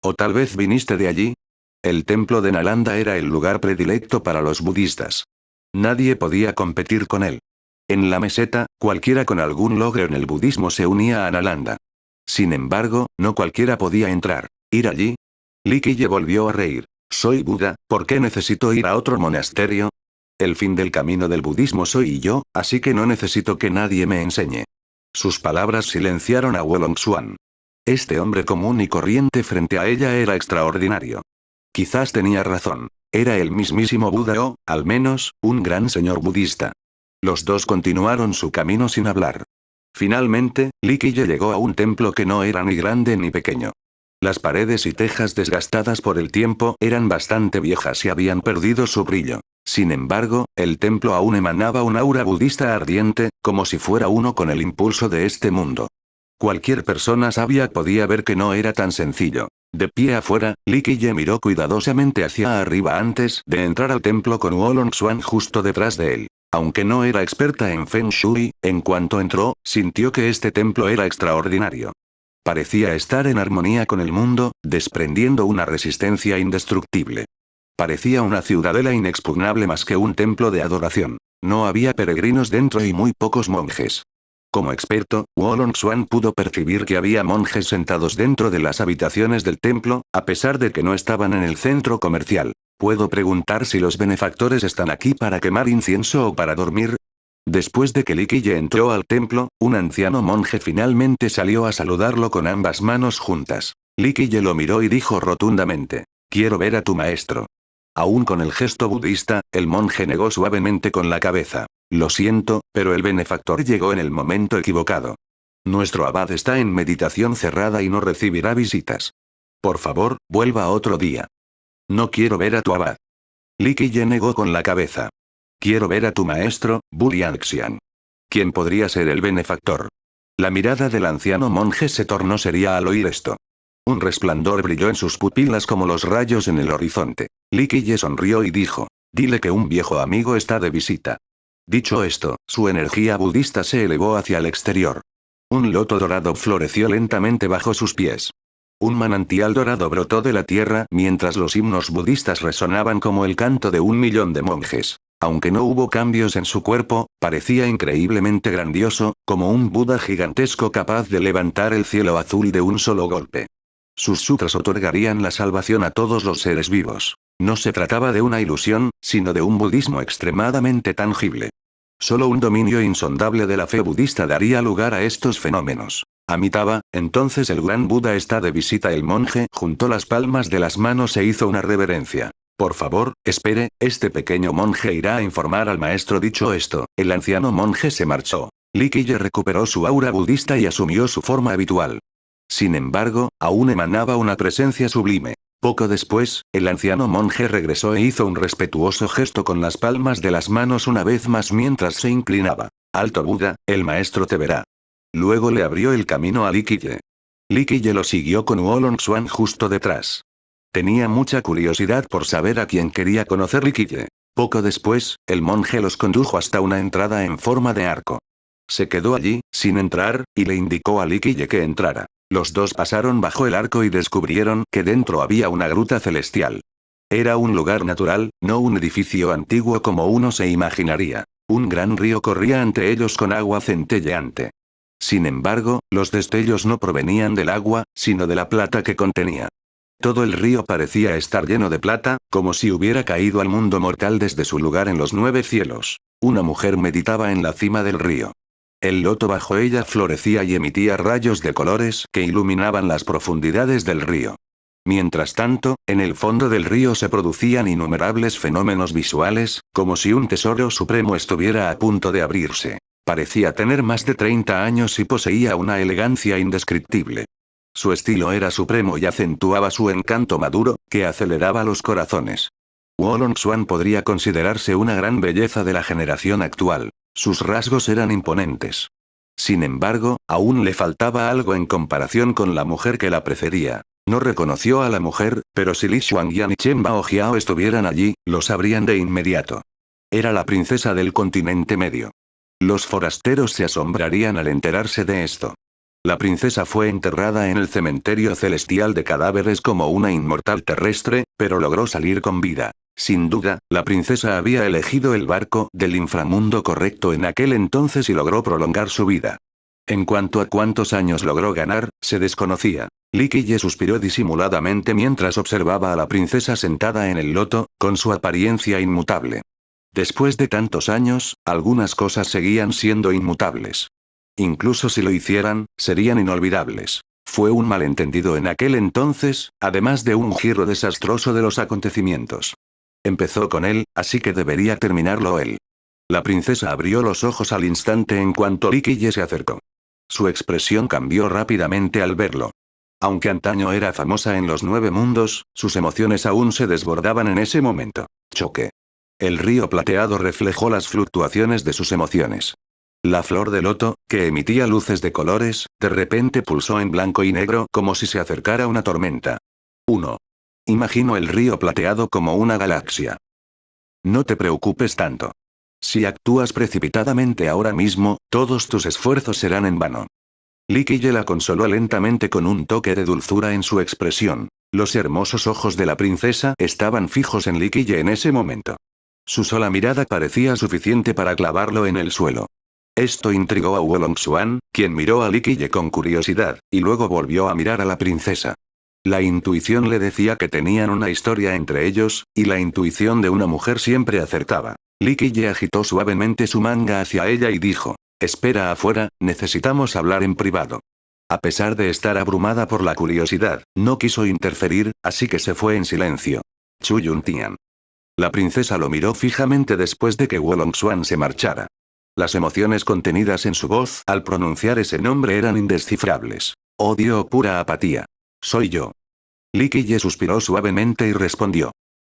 ¿O tal vez viniste de allí? El templo de Nalanda era el lugar predilecto para los budistas. Nadie podía competir con él. En la meseta, cualquiera con algún logro en el budismo se unía a Nalanda. Sin embargo, no cualquiera podía entrar. ¿Ir allí? Li Qiye volvió a reír. Soy Buda, ¿por qué necesito ir a otro monasterio? El fin del camino del budismo soy yo, así que no necesito que nadie me enseñe. Sus palabras silenciaron a Wolong-Xuan. Este hombre común y corriente frente a ella era extraordinario. Quizás tenía razón. Era el mismísimo Buda o, al menos, un gran señor budista. Los dos continuaron su camino sin hablar. Finalmente, Li Qiye llegó a un templo que no era ni grande ni pequeño. Las paredes y tejas desgastadas por el tiempo eran bastante viejas y habían perdido su brillo. Sin embargo, el templo aún emanaba un aura budista ardiente, como si fuera uno con el impulso de este mundo. Cualquier persona sabia podía ver que no era tan sencillo. De pie afuera, Li Qiye miró cuidadosamente hacia arriba antes de entrar al templo con Wolong-Xuan justo detrás de él. Aunque no era experta en Feng Shui, en cuanto entró, sintió que este templo era extraordinario. Parecía estar en armonía con el mundo, desprendiendo una resistencia indestructible. Parecía una ciudadela inexpugnable más que un templo de adoración. No había peregrinos dentro y muy pocos monjes. Como experto, Wolong-Xuan pudo percibir que había monjes sentados dentro de las habitaciones del templo, a pesar de que no estaban en el centro comercial. ¿Puedo preguntar si los benefactores están aquí para quemar incienso o para dormir? Después de que Li Qiye entró al templo, un anciano monje finalmente salió a saludarlo con ambas manos juntas. Li Qiye lo miró y dijo rotundamente: «Quiero ver a tu maestro». Aún con el gesto budista, el monje negó suavemente con la cabeza. «Lo siento, pero el benefactor llegó en el momento equivocado. Nuestro abad está en meditación cerrada y no recibirá visitas. Por favor, vuelva otro día». «No quiero ver a tu abad». Li Qiye negó con la cabeza. «Quiero ver a tu maestro, Bu Liangxian». ¿Quién podría ser el benefactor? La mirada del anciano monje se tornó seria al oír esto. Un resplandor brilló en sus pupilas como los rayos en el horizonte. Li Qiye sonrió y dijo: «Dile que un viejo amigo está de visita». Dicho esto, su energía budista se elevó hacia el exterior. Un loto dorado floreció lentamente bajo sus pies. Un manantial dorado brotó de la tierra mientras los himnos budistas resonaban como el canto de 1.000.000 de monjes. Aunque no hubo cambios en su cuerpo, parecía increíblemente grandioso, como un Buda gigantesco capaz de levantar el cielo azul de un solo golpe. Sus sutras otorgarían la salvación a todos los seres vivos. No se trataba de una ilusión, sino de un budismo extremadamente tangible. Solo un dominio insondable de la fe budista daría lugar a estos fenómenos. Amitabha, entonces el gran Buda está de visita. El monje juntó las palmas de las manos e hizo una reverencia. Por favor, espere, este pequeño monje irá a informar al maestro. Dicho esto, el anciano monje se marchó. Li Qiye recuperó su aura budista y asumió su forma habitual. Sin embargo, aún emanaba una presencia sublime. Poco después, el anciano monje regresó e hizo un respetuoso gesto con las palmas de las manos una vez más mientras se inclinaba. «Alto Buda, el maestro te verá». Luego le abrió el camino a Li Qiye. Li Qiye lo siguió con Wolong-Xuan justo detrás. Tenía mucha curiosidad por saber a quién quería conocer Li Qiye. Poco después, el monje los condujo hasta una entrada en forma de arco. Se quedó allí, sin entrar, y le indicó a Li Qiye que entrara. Los dos pasaron bajo el arco y descubrieron que dentro había una gruta celestial. Era un lugar natural, no un edificio antiguo como uno se imaginaría. Un gran río corría ante ellos con agua centelleante. Sin embargo, los destellos no provenían del agua, sino de la plata que contenía. Todo el río parecía estar lleno de plata, como si hubiera caído al mundo mortal desde su lugar en los 9 cielos. Una mujer meditaba en la cima del río. El loto bajo ella florecía y emitía rayos de colores que iluminaban las profundidades del río. Mientras tanto, en el fondo del río se producían innumerables fenómenos visuales, como si un tesoro supremo estuviera a punto de abrirse. Parecía tener más de 30 años y poseía una elegancia indescriptible. Su estilo era supremo y acentuaba su encanto maduro, que aceleraba los corazones. Wolong Xuan podría considerarse una gran belleza de la generación actual. Sus rasgos eran imponentes. Sin embargo, aún le faltaba algo en comparación con la mujer que la precedía. No reconoció a la mujer, pero si Li Xuanyan y Chen Baojiao estuvieran allí, lo sabrían de inmediato. Era la princesa del continente medio. Los forasteros se asombrarían al enterarse de esto. La princesa fue enterrada en el cementerio celestial de cadáveres como una inmortal terrestre, pero logró salir con vida. Sin duda, la princesa había elegido el barco del inframundo correcto en aquel entonces y logró prolongar su vida. En cuanto a cuántos años logró ganar, se desconocía. Li Qiye suspiró disimuladamente mientras observaba a la princesa sentada en el loto, con su apariencia inmutable. Después de tantos años, algunas cosas seguían siendo inmutables. Incluso si lo hicieran, serían inolvidables. Fue un malentendido en aquel entonces, además de un giro desastroso de los acontecimientos. Empezó con él, así que debería terminarlo él. La princesa abrió los ojos al instante en cuanto Li Qiye se acercó. Su expresión cambió rápidamente al verlo. Aunque antaño era famosa en los 9 mundos, sus emociones aún se desbordaban en ese momento. Choque. El río plateado reflejó las fluctuaciones de sus emociones. La flor de loto, que emitía luces de colores, de repente pulsó en blanco y negro como si se acercara una tormenta. 1. Imagino el río plateado como una galaxia. No te preocupes tanto. Si actúas precipitadamente ahora mismo, todos tus esfuerzos serán en vano. Li Qiye la consoló lentamente con un toque de dulzura en su expresión. Los hermosos ojos de la princesa estaban fijos en Li Qiye en ese momento. Su sola mirada parecía suficiente para clavarlo en el suelo. Esto intrigó a Wolong Xuan, quien miró a Li Qiye con curiosidad, y luego volvió a mirar a la princesa. La intuición le decía que tenían una historia entre ellos, y la intuición de una mujer siempre acertaba. Li Qiye agitó suavemente su manga hacia ella y dijo: «Espera afuera, necesitamos hablar en privado». A pesar de estar abrumada por la curiosidad, no quiso interferir, así que se fue en silencio. Chu Yuntian. La princesa lo miró fijamente después de que Wolong Xuan se marchara. Las emociones contenidas en su voz al pronunciar ese nombre eran indescifrables. Odio o pura apatía. Soy yo. Li Qiye suspiró suavemente y respondió.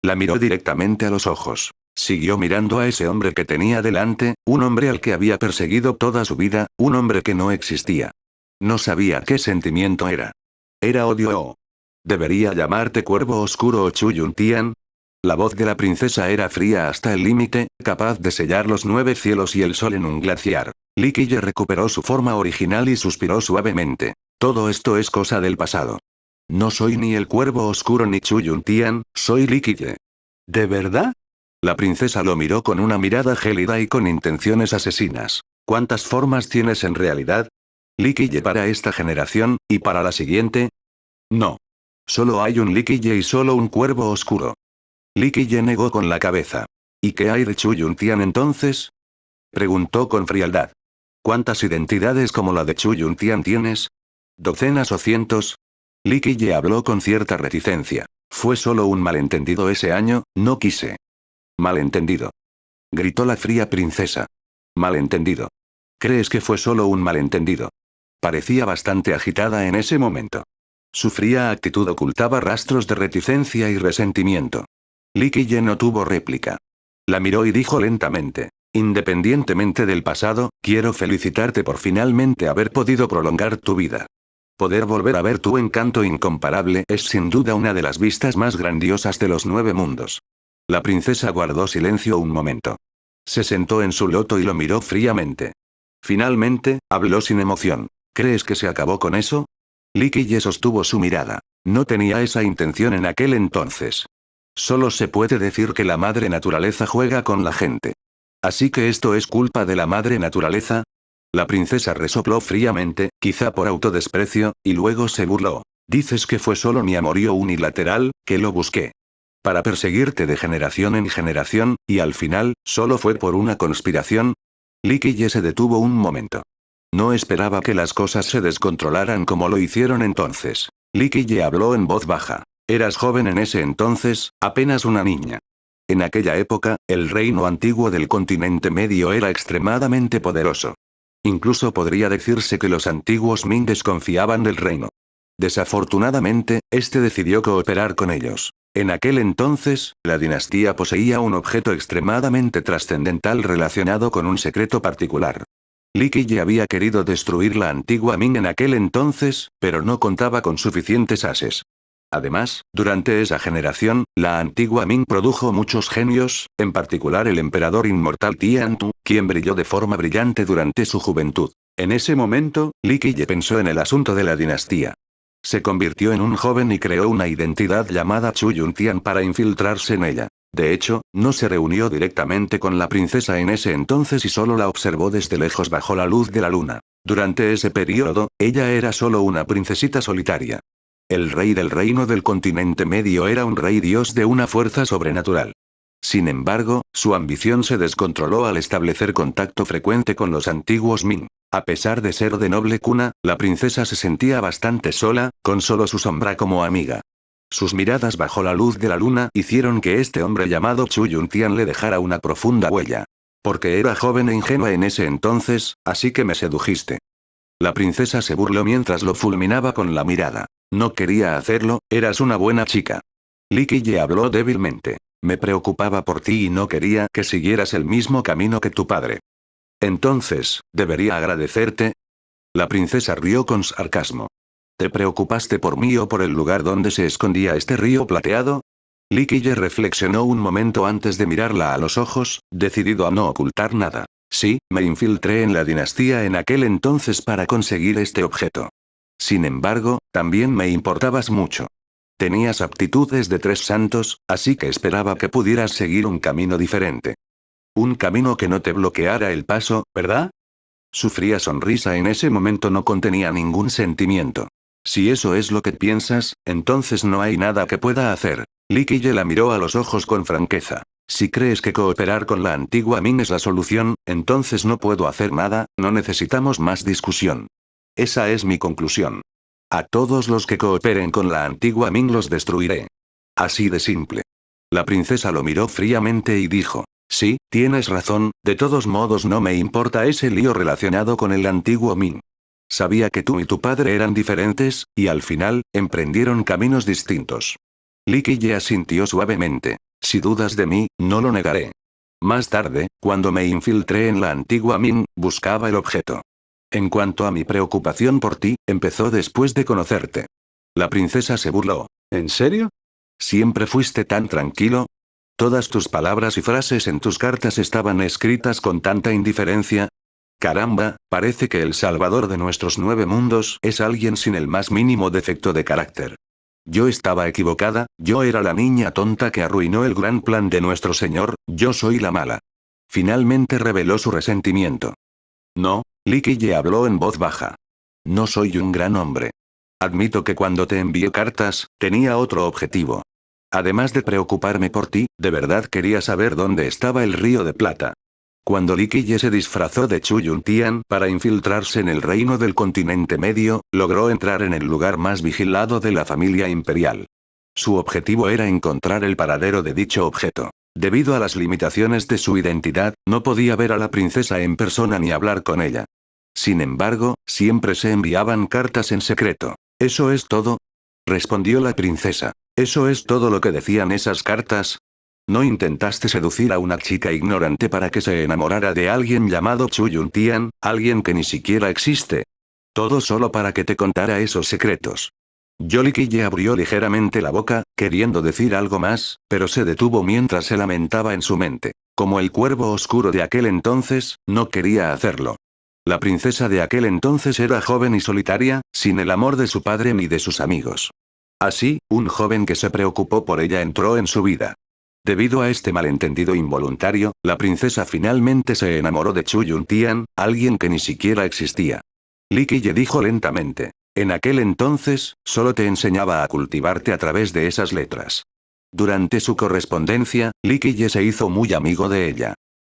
La miró directamente a los ojos. Siguió mirando a ese hombre que tenía delante, un hombre al que había perseguido toda su vida, un hombre que no existía. No sabía qué sentimiento era. Era odio o... ¿Debería llamarte cuervo oscuro o Chu Yuntian? La voz de la princesa era fría hasta el límite, capaz de sellar los 9 cielos y el sol en un glaciar. Li Qiye recuperó su forma original y suspiró suavemente. Todo esto es cosa del pasado. No soy ni el cuervo oscuro ni Chu Yuntian, soy Li Qiye. ¿De verdad? La princesa lo miró con una mirada gélida y con intenciones asesinas. ¿Cuántas formas tienes en realidad? ¿Li Qiye para esta generación, y para la siguiente? No. Solo hay un Li Qiye y solo un cuervo oscuro. Li Qiye negó con la cabeza. ¿Y qué hay de Chu Yuntian entonces? Preguntó con frialdad. ¿Cuántas identidades como la de Chu Yuntian tienes? ¿Docenas o cientos? Li Qiye habló con cierta reticencia. Fue solo un malentendido ese año, no quise. Malentendido. Gritó la fría princesa. Malentendido. ¿Crees que fue solo un malentendido? Parecía bastante agitada en ese momento. Su fría actitud ocultaba rastros de reticencia y resentimiento. Li Qiye no tuvo réplica. La miró y dijo lentamente. Independientemente del pasado, quiero felicitarte por finalmente haber podido prolongar tu vida. Poder volver a ver tu encanto incomparable es sin duda una de las vistas más grandiosas de los 9 mundos. La princesa guardó silencio un momento. Se sentó en su loto y lo miró fríamente. Finalmente, habló sin emoción. ¿Crees que se acabó con eso? Li Qiye sostuvo su mirada. No tenía esa intención en aquel entonces. Solo se puede decir que la madre naturaleza juega con la gente. ¿Así que esto es culpa de la madre naturaleza? La princesa resopló fríamente, quizá por autodesprecio, y luego se burló. Dices que fue solo mi amorío unilateral, que lo busqué. Para perseguirte de generación en generación, y al final, solo fue por una conspiración. Li Qiye se detuvo un momento. No esperaba que las cosas se descontrolaran como lo hicieron entonces. Li Qiye habló en voz baja. Eras joven en ese entonces, apenas una niña. En aquella época, el reino antiguo del continente medio era extremadamente poderoso. Incluso podría decirse que los antiguos Ming desconfiaban del reino. Desafortunadamente, este decidió cooperar con ellos. En aquel entonces, la dinastía poseía un objeto extremadamente trascendental relacionado con un secreto particular. Li Qiye había querido destruir la antigua Ming en aquel entonces, pero no contaba con suficientes ases. Además, durante esa generación, la antigua Ming produjo muchos genios, en particular el emperador inmortal Tiantu, quien brilló de forma brillante durante su juventud. En ese momento, Li Qiye pensó en el asunto de la dinastía. Se convirtió en un joven y creó una identidad llamada Chu Yuntian para infiltrarse en ella. De hecho, no se reunió directamente con la princesa en ese entonces y solo la observó desde lejos bajo la luz de la luna. Durante ese periodo, ella era solo una princesita solitaria. El rey del reino del continente medio era un rey dios de una fuerza sobrenatural. Sin embargo, su ambición se descontroló al establecer contacto frecuente con los antiguos Ming. A pesar de ser de noble cuna, la princesa se sentía bastante sola, con solo su sombra como amiga. Sus miradas bajo la luz de la luna hicieron que este hombre llamado Chu Yuntian le dejara una profunda huella. Porque era joven e ingenua en ese entonces, así que me sedujiste. La princesa se burló mientras lo fulminaba con la mirada. No quería hacerlo, eras una buena chica. Li Qiye habló débilmente. Me preocupaba por ti y no quería que siguieras el mismo camino que tu padre. Entonces, ¿debería agradecerte? La princesa rió con sarcasmo. ¿Te preocupaste por mí o por el lugar donde se escondía este río plateado? Li Qiye reflexionó un momento antes de mirarla a los ojos, decidido a no ocultar nada. Sí, me infiltré en la dinastía en aquel entonces para conseguir este objeto. Sin embargo, también me importabas mucho. Tenías aptitudes de 3 santos, así que esperaba que pudieras seguir un camino diferente. Un camino que no te bloqueara el paso, ¿verdad? Su fría sonrisa en ese momento no contenía ningún sentimiento. Si eso es lo que piensas, entonces no hay nada que pueda hacer. Li Qiye la miró a los ojos con franqueza. Si crees que cooperar con la antigua Ming es la solución, entonces no puedo hacer nada, no necesitamos más discusión. Esa es mi conclusión. A todos los que cooperen con la antigua Ming los destruiré. Así de simple. La princesa lo miró fríamente y dijo. Sí, tienes razón, de todos modos no me importa ese lío relacionado con el antiguo Ming. Sabía que tú y tu padre eran diferentes, y al final, emprendieron caminos distintos. Li Qiye asintió suavemente. Si dudas de mí, no lo negaré. Más tarde, cuando me infiltré en la antigua Ming, buscaba el objeto. En cuanto a mi preocupación por ti, empezó después de conocerte. La princesa se burló. ¿En serio? ¿Siempre fuiste tan tranquilo? Todas tus palabras y frases en tus cartas estaban escritas con tanta indiferencia. Caramba, parece que el salvador de nuestros 9 mundos es alguien sin el más mínimo defecto de carácter. Yo estaba equivocada, yo era la niña tonta que arruinó el gran plan de nuestro señor, yo soy la mala. Finalmente reveló su resentimiento. No, Li Qiye habló en voz baja. No soy un gran hombre. Admito que cuando te envié cartas, tenía otro objetivo. Además de preocuparme por ti, de verdad quería saber dónde estaba el río de plata. Cuando Li Qiye se disfrazó de Chu Yuntian para infiltrarse en el reino del continente medio, logró entrar en el lugar más vigilado de la familia imperial. Su objetivo era encontrar el paradero de dicho objeto. Debido a las limitaciones de su identidad, no podía ver a la princesa en persona ni hablar con ella. Sin embargo, siempre se enviaban cartas en secreto. ¿Eso es todo? Respondió la princesa. ¿Eso es todo lo que decían esas cartas? ¿No intentaste seducir a una chica ignorante para que se enamorara de alguien llamado Chu Yuntian, alguien que ni siquiera existe? Todo solo para que te contara esos secretos. Li Qiye abrió ligeramente la boca, queriendo decir algo más, pero se detuvo mientras se lamentaba en su mente. Como el cuervo oscuro de aquel entonces, no quería hacerlo. La princesa de aquel entonces era joven y solitaria, sin el amor de su padre ni de sus amigos. Así, un joven que se preocupó por ella entró en su vida. Debido a este malentendido involuntario, la princesa finalmente se enamoró de Chu Yuntian, alguien que ni siquiera existía. Li Qiye dijo lentamente. En aquel entonces, solo te enseñaba a cultivarte a través de esas letras. Durante su correspondencia, Li Qiye se hizo muy amigo de ella.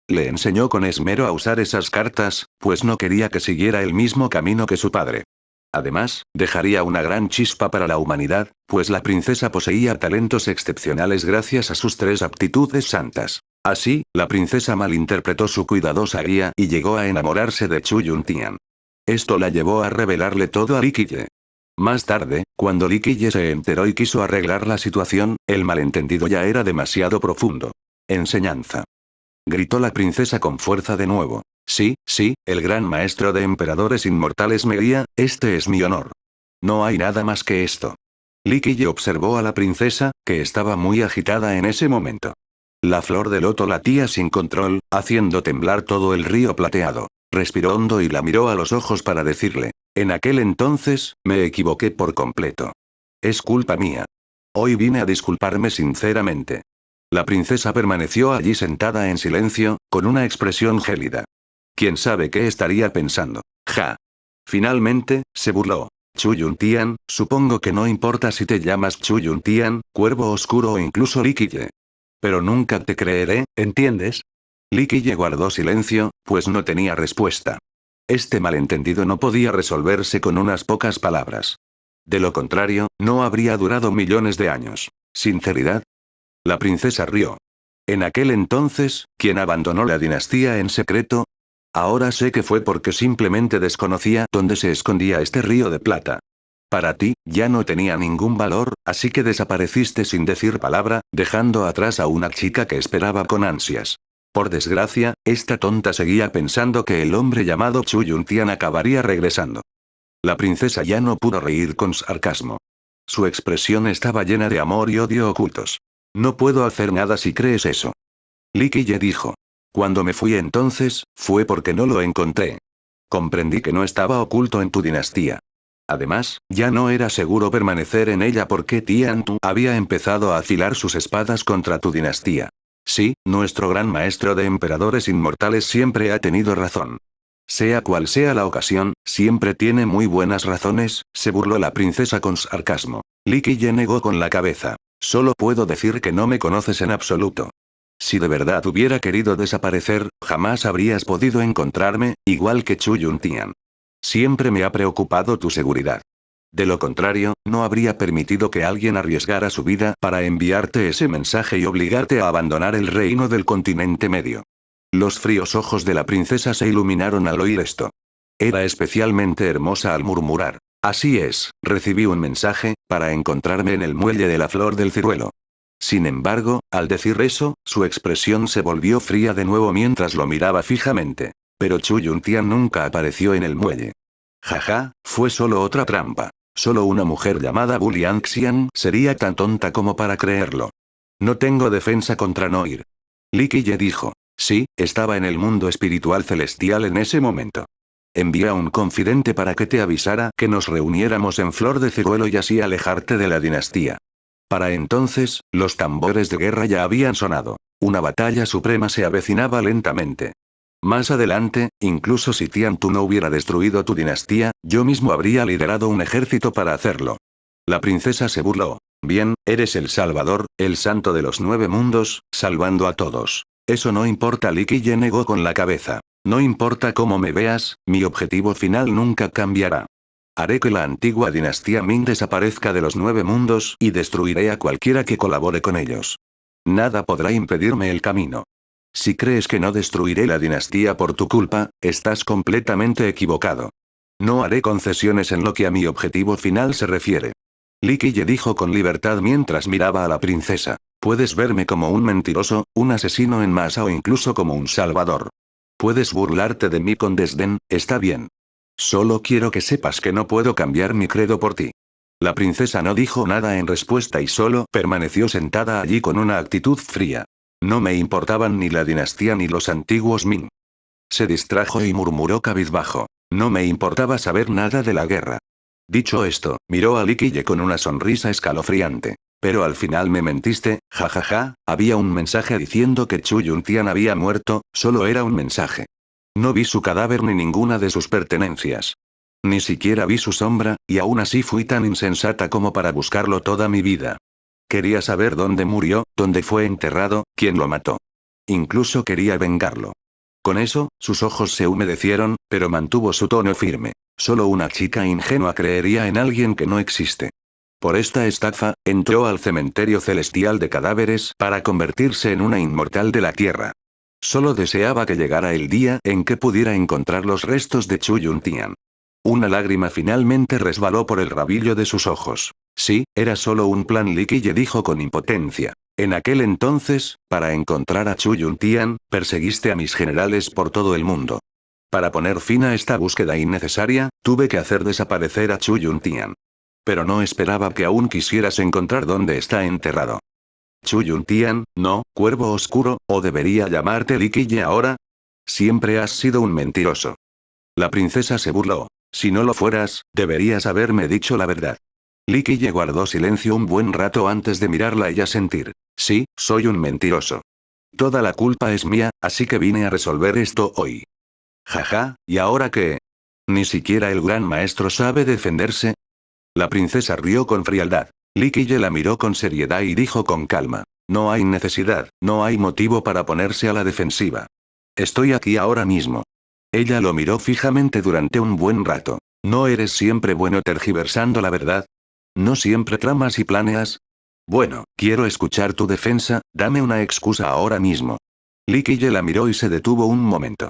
Le enseñó con esmero a usar esas cartas, pues no quería que siguiera el mismo camino que su padre. Además, dejaría una gran chispa para la humanidad, pues la princesa poseía talentos excepcionales gracias a sus 3 aptitudes santas. Así, la princesa malinterpretó su cuidadosa guía y llegó a enamorarse de Chu Yuntian. Esto la llevó a revelarle todo a Li Qiye. Más tarde, cuando Li Qiye se enteró y quiso arreglar la situación, el malentendido ya era demasiado profundo. Enseñanza. Gritó la princesa con fuerza de nuevo. Sí, sí, el gran maestro de emperadores inmortales me guía, este es mi honor. No hay nada más que esto. Li Qiye observó a la princesa, que estaba muy agitada en ese momento. La flor de loto latía sin control, haciendo temblar todo el río plateado. Respiró hondo y la miró a los ojos para decirle: en aquel entonces, me equivoqué por completo. Es culpa mía. Hoy vine a disculparme sinceramente. La princesa permaneció allí sentada en silencio, con una expresión gélida. ¿Quién sabe qué estaría pensando? Ja. Finalmente, se burló. Chu Yuntian, supongo que no importa si te llamas Chu Yuntian, Cuervo Oscuro o incluso Li Qiye. Pero nunca te creeré, ¿entiendes? Li Qiye guardó silencio, pues no tenía respuesta. Este malentendido no podía resolverse con unas pocas palabras. De lo contrario, no habría durado millones de años. ¿Sinceridad? La princesa rió. En aquel entonces, ¿quién abandonó la dinastía en secreto? Ahora sé que fue porque simplemente desconocía dónde se escondía este río de plata. Para ti, ya no tenía ningún valor, así que desapareciste sin decir palabra, dejando atrás a una chica que esperaba con ansias. Por desgracia, esta tonta seguía pensando que el hombre llamado Chu Yuntian acabaría regresando. La princesa ya no pudo reír con sarcasmo. Su expresión estaba llena de amor y odio ocultos. No puedo hacer nada si crees eso. Li Qiye dijo. Cuando me fui entonces, fue porque no lo encontré. Comprendí que no estaba oculto en tu dinastía. Además, ya no era seguro permanecer en ella porque Tian Tu había empezado a afilar sus espadas contra tu dinastía. Sí, nuestro gran maestro de emperadores inmortales siempre ha tenido razón. Sea cual sea la ocasión, siempre tiene muy buenas razones, se burló la princesa con sarcasmo. Li Qiye negó con la cabeza. Solo puedo decir que no me conoces en absoluto. Si de verdad hubiera querido desaparecer, jamás habrías podido encontrarme, igual que Chu Yuntian. Siempre me ha preocupado tu seguridad. De lo contrario, no habría permitido que alguien arriesgara su vida para enviarte ese mensaje y obligarte a abandonar el reino del continente medio. Los fríos ojos de la princesa se iluminaron al oír esto. Era especialmente hermosa al murmurar. Así es, recibí un mensaje, para encontrarme en el muelle de la flor del ciruelo. Sin embargo, al decir eso, su expresión se volvió fría de nuevo mientras lo miraba fijamente. Pero Chu Yuntian nunca apareció en el muelle. Jaja, fue solo otra trampa. Solo una mujer llamada Bu Liangxian sería tan tonta como para creerlo. No tengo defensa contra no ir. Li Qiye dijo. Sí, estaba en el mundo espiritual celestial en ese momento. Envié a un confidente para que te avisara que nos reuniéramos en Flor de Ciruelo y así alejarte de la dinastía. Para entonces, los tambores de guerra ya habían sonado. Una batalla suprema se avecinaba lentamente. Más adelante, incluso si Tian Tu no hubiera destruido tu dinastía, yo mismo habría liderado un ejército para hacerlo. La princesa se burló. Bien, eres el Salvador, el santo de los 9 mundos, salvando a todos. Eso no importa. Li Qiye negó con la cabeza. No importa cómo me veas, mi objetivo final nunca cambiará. Haré que la antigua dinastía Ming desaparezca de los 9 mundos y destruiré a cualquiera que colabore con ellos. Nada podrá impedirme el camino. Si crees que no destruiré la dinastía por tu culpa, estás completamente equivocado. No haré concesiones en lo que a mi objetivo final se refiere. Li Qiye dijo con libertad mientras miraba a la princesa. Puedes verme como un mentiroso, un asesino en masa o incluso como un salvador. Puedes burlarte de mí con desdén, está bien. Solo quiero que sepas que no puedo cambiar mi credo por ti. La princesa no dijo nada en respuesta y solo permaneció sentada allí con una actitud fría. No me importaban ni la dinastía ni los antiguos Ming. Se distrajo y murmuró cabizbajo. No me importaba saber nada de la guerra. Dicho esto, miró a Li Qiye con una sonrisa escalofriante. Pero al final me mentiste, jajaja, había un mensaje diciendo que Chu Yuntian había muerto, solo era un mensaje. No vi su cadáver ni ninguna de sus pertenencias. Ni siquiera vi su sombra, y aún así fui tan insensata como para buscarlo toda mi vida. Quería saber dónde murió, dónde fue enterrado, quién lo mató. Incluso quería vengarlo. Con eso, sus ojos se humedecieron, pero mantuvo su tono firme. Solo una chica ingenua creería en alguien que no existe. Por esta estafa, entró al cementerio celestial de cadáveres para convertirse en una inmortal de la tierra. Solo deseaba que llegara el día en que pudiera encontrar los restos de Chu Yuntian. Una lágrima finalmente resbaló por el rabillo de sus ojos. Sí, era solo un plan, Li Qiye dijo con impotencia. En aquel entonces, para encontrar a Chu Yuntian, perseguiste a mis generales por todo el mundo. Para poner fin a esta búsqueda innecesaria, tuve que hacer desaparecer a Chu Yuntian. Pero no esperaba que aún quisieras encontrar dónde está enterrado. Chu Yuntian, no, cuervo oscuro, ¿o debería llamarte Li Qiye ahora? Siempre has sido un mentiroso. La princesa se burló. Si no lo fueras, deberías haberme dicho la verdad. Li Qiye guardó silencio un buen rato antes de mirarla y asentir. Sí, soy un mentiroso. Toda la culpa es mía, así que vine a resolver esto hoy. Jaja, ¿y ahora qué? ¿Ni siquiera el gran maestro sabe defenderse? La princesa rió con frialdad. Li Qiye la miró con seriedad y dijo con calma. No hay necesidad, no hay motivo para ponerse a la defensiva. Estoy aquí ahora mismo. Ella lo miró fijamente durante un buen rato. ¿No eres siempre bueno tergiversando la verdad? ¿No siempre tramas y planeas? Bueno, quiero escuchar tu defensa, dame una excusa ahora mismo. Li Qiye la miró y se detuvo un momento.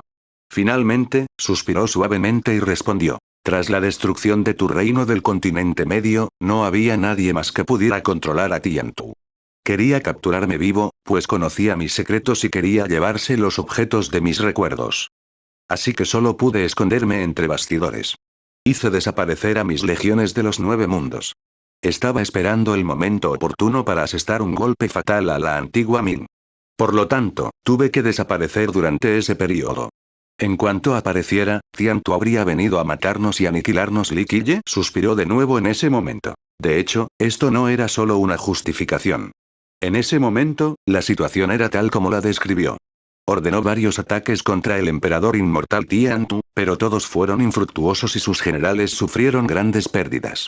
Finalmente, suspiró suavemente y respondió. Tras la destrucción de tu reino del continente medio, no había nadie más que pudiera controlar a Tiantu. Quería capturarme vivo, pues conocía mis secretos y quería llevarse los objetos de mis recuerdos. Así que solo pude esconderme entre bastidores. Hice desaparecer a mis legiones de los 9 mundos. Estaba esperando el momento oportuno para asestar un golpe fatal a la antigua Ming. Por lo tanto, tuve que desaparecer durante ese periodo. En cuanto apareciera, Tiantu habría venido a matarnos y aniquilarnos. Li Qiye suspiró de nuevo en ese momento. De hecho, esto no era solo una justificación. En ese momento, la situación era tal como la describió. Ordenó varios ataques contra el emperador inmortal Tiantu, pero todos fueron infructuosos y sus generales sufrieron grandes pérdidas.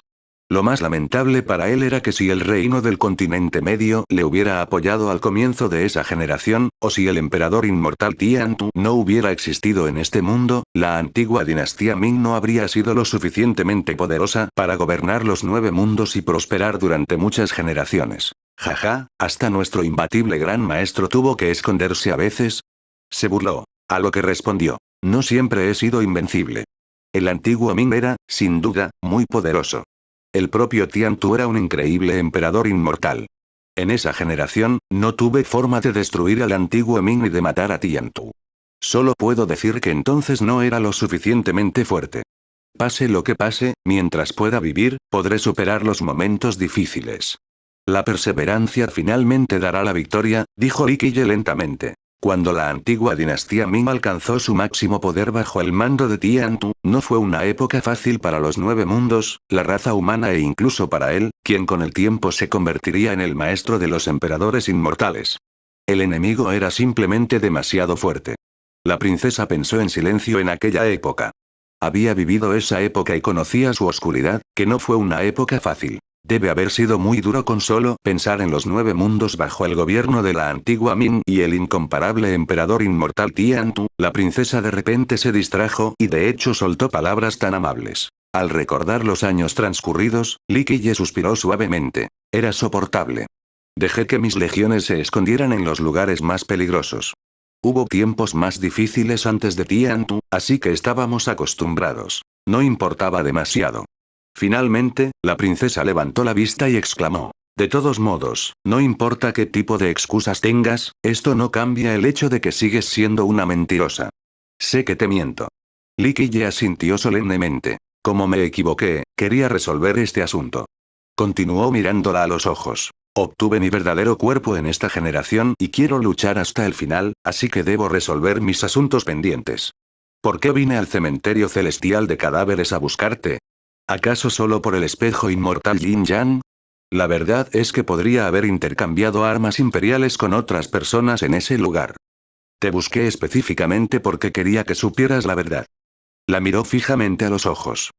Lo más lamentable para él era que si el reino del continente medio le hubiera apoyado al comienzo de esa generación, o si el emperador inmortal Tiantu no hubiera existido en este mundo, la antigua dinastía Ming no habría sido lo suficientemente poderosa para gobernar los 9 mundos y prosperar durante muchas generaciones. Jaja, hasta nuestro imbatible gran maestro tuvo que esconderse a veces. Se burló. A lo que respondió. No siempre he sido invencible. El antiguo Ming era, sin duda, muy poderoso. El propio Tiantu era un increíble emperador inmortal. En esa generación, no tuve forma de destruir al antiguo Ming ni de matar a Tiantu. Solo puedo decir que entonces no era lo suficientemente fuerte. Pase lo que pase, mientras pueda vivir, podré superar los momentos difíciles. La perseverancia finalmente dará la victoria, dijo Li Qiye lentamente. Cuando la antigua dinastía Ming alcanzó su máximo poder bajo el mando de Tiantu, no fue una época fácil para los 9 mundos, la raza humana e incluso para él, quien con el tiempo se convertiría en el maestro de los emperadores inmortales. El enemigo era simplemente demasiado fuerte. La princesa pensó en silencio en aquella época. Había vivido esa época y conocía su oscuridad, que no fue una época fácil. Debe haber sido muy duro con solo pensar en los 9 mundos bajo el gobierno de la antigua Ming y el incomparable emperador inmortal Tiantu. La princesa de repente se distrajo y de hecho soltó palabras tan amables. Al recordar los años transcurridos, Li Qiye suspiró suavemente. Era soportable. Dejé que mis legiones se escondieran en los lugares más peligrosos. Hubo tiempos más difíciles antes de Tiantu, así que estábamos acostumbrados. No importaba demasiado. Finalmente, la princesa levantó la vista y exclamó. De todos modos, no importa qué tipo de excusas tengas, esto no cambia el hecho de que sigues siendo una mentirosa. Sé que te miento. Li Qiye asintió solemnemente. Como me equivoqué, quería resolver este asunto. Continuó mirándola a los ojos. Obtuve mi verdadero cuerpo en esta generación y quiero luchar hasta el final, así que debo resolver mis asuntos pendientes. ¿Por qué vine al cementerio celestial de cadáveres a buscarte? ¿Acaso solo por el espejo inmortal Yin Yang? La verdad es que podría haber intercambiado armas imperiales con otras personas en ese lugar. Te busqué específicamente porque quería que supieras la verdad. La miró fijamente a los ojos.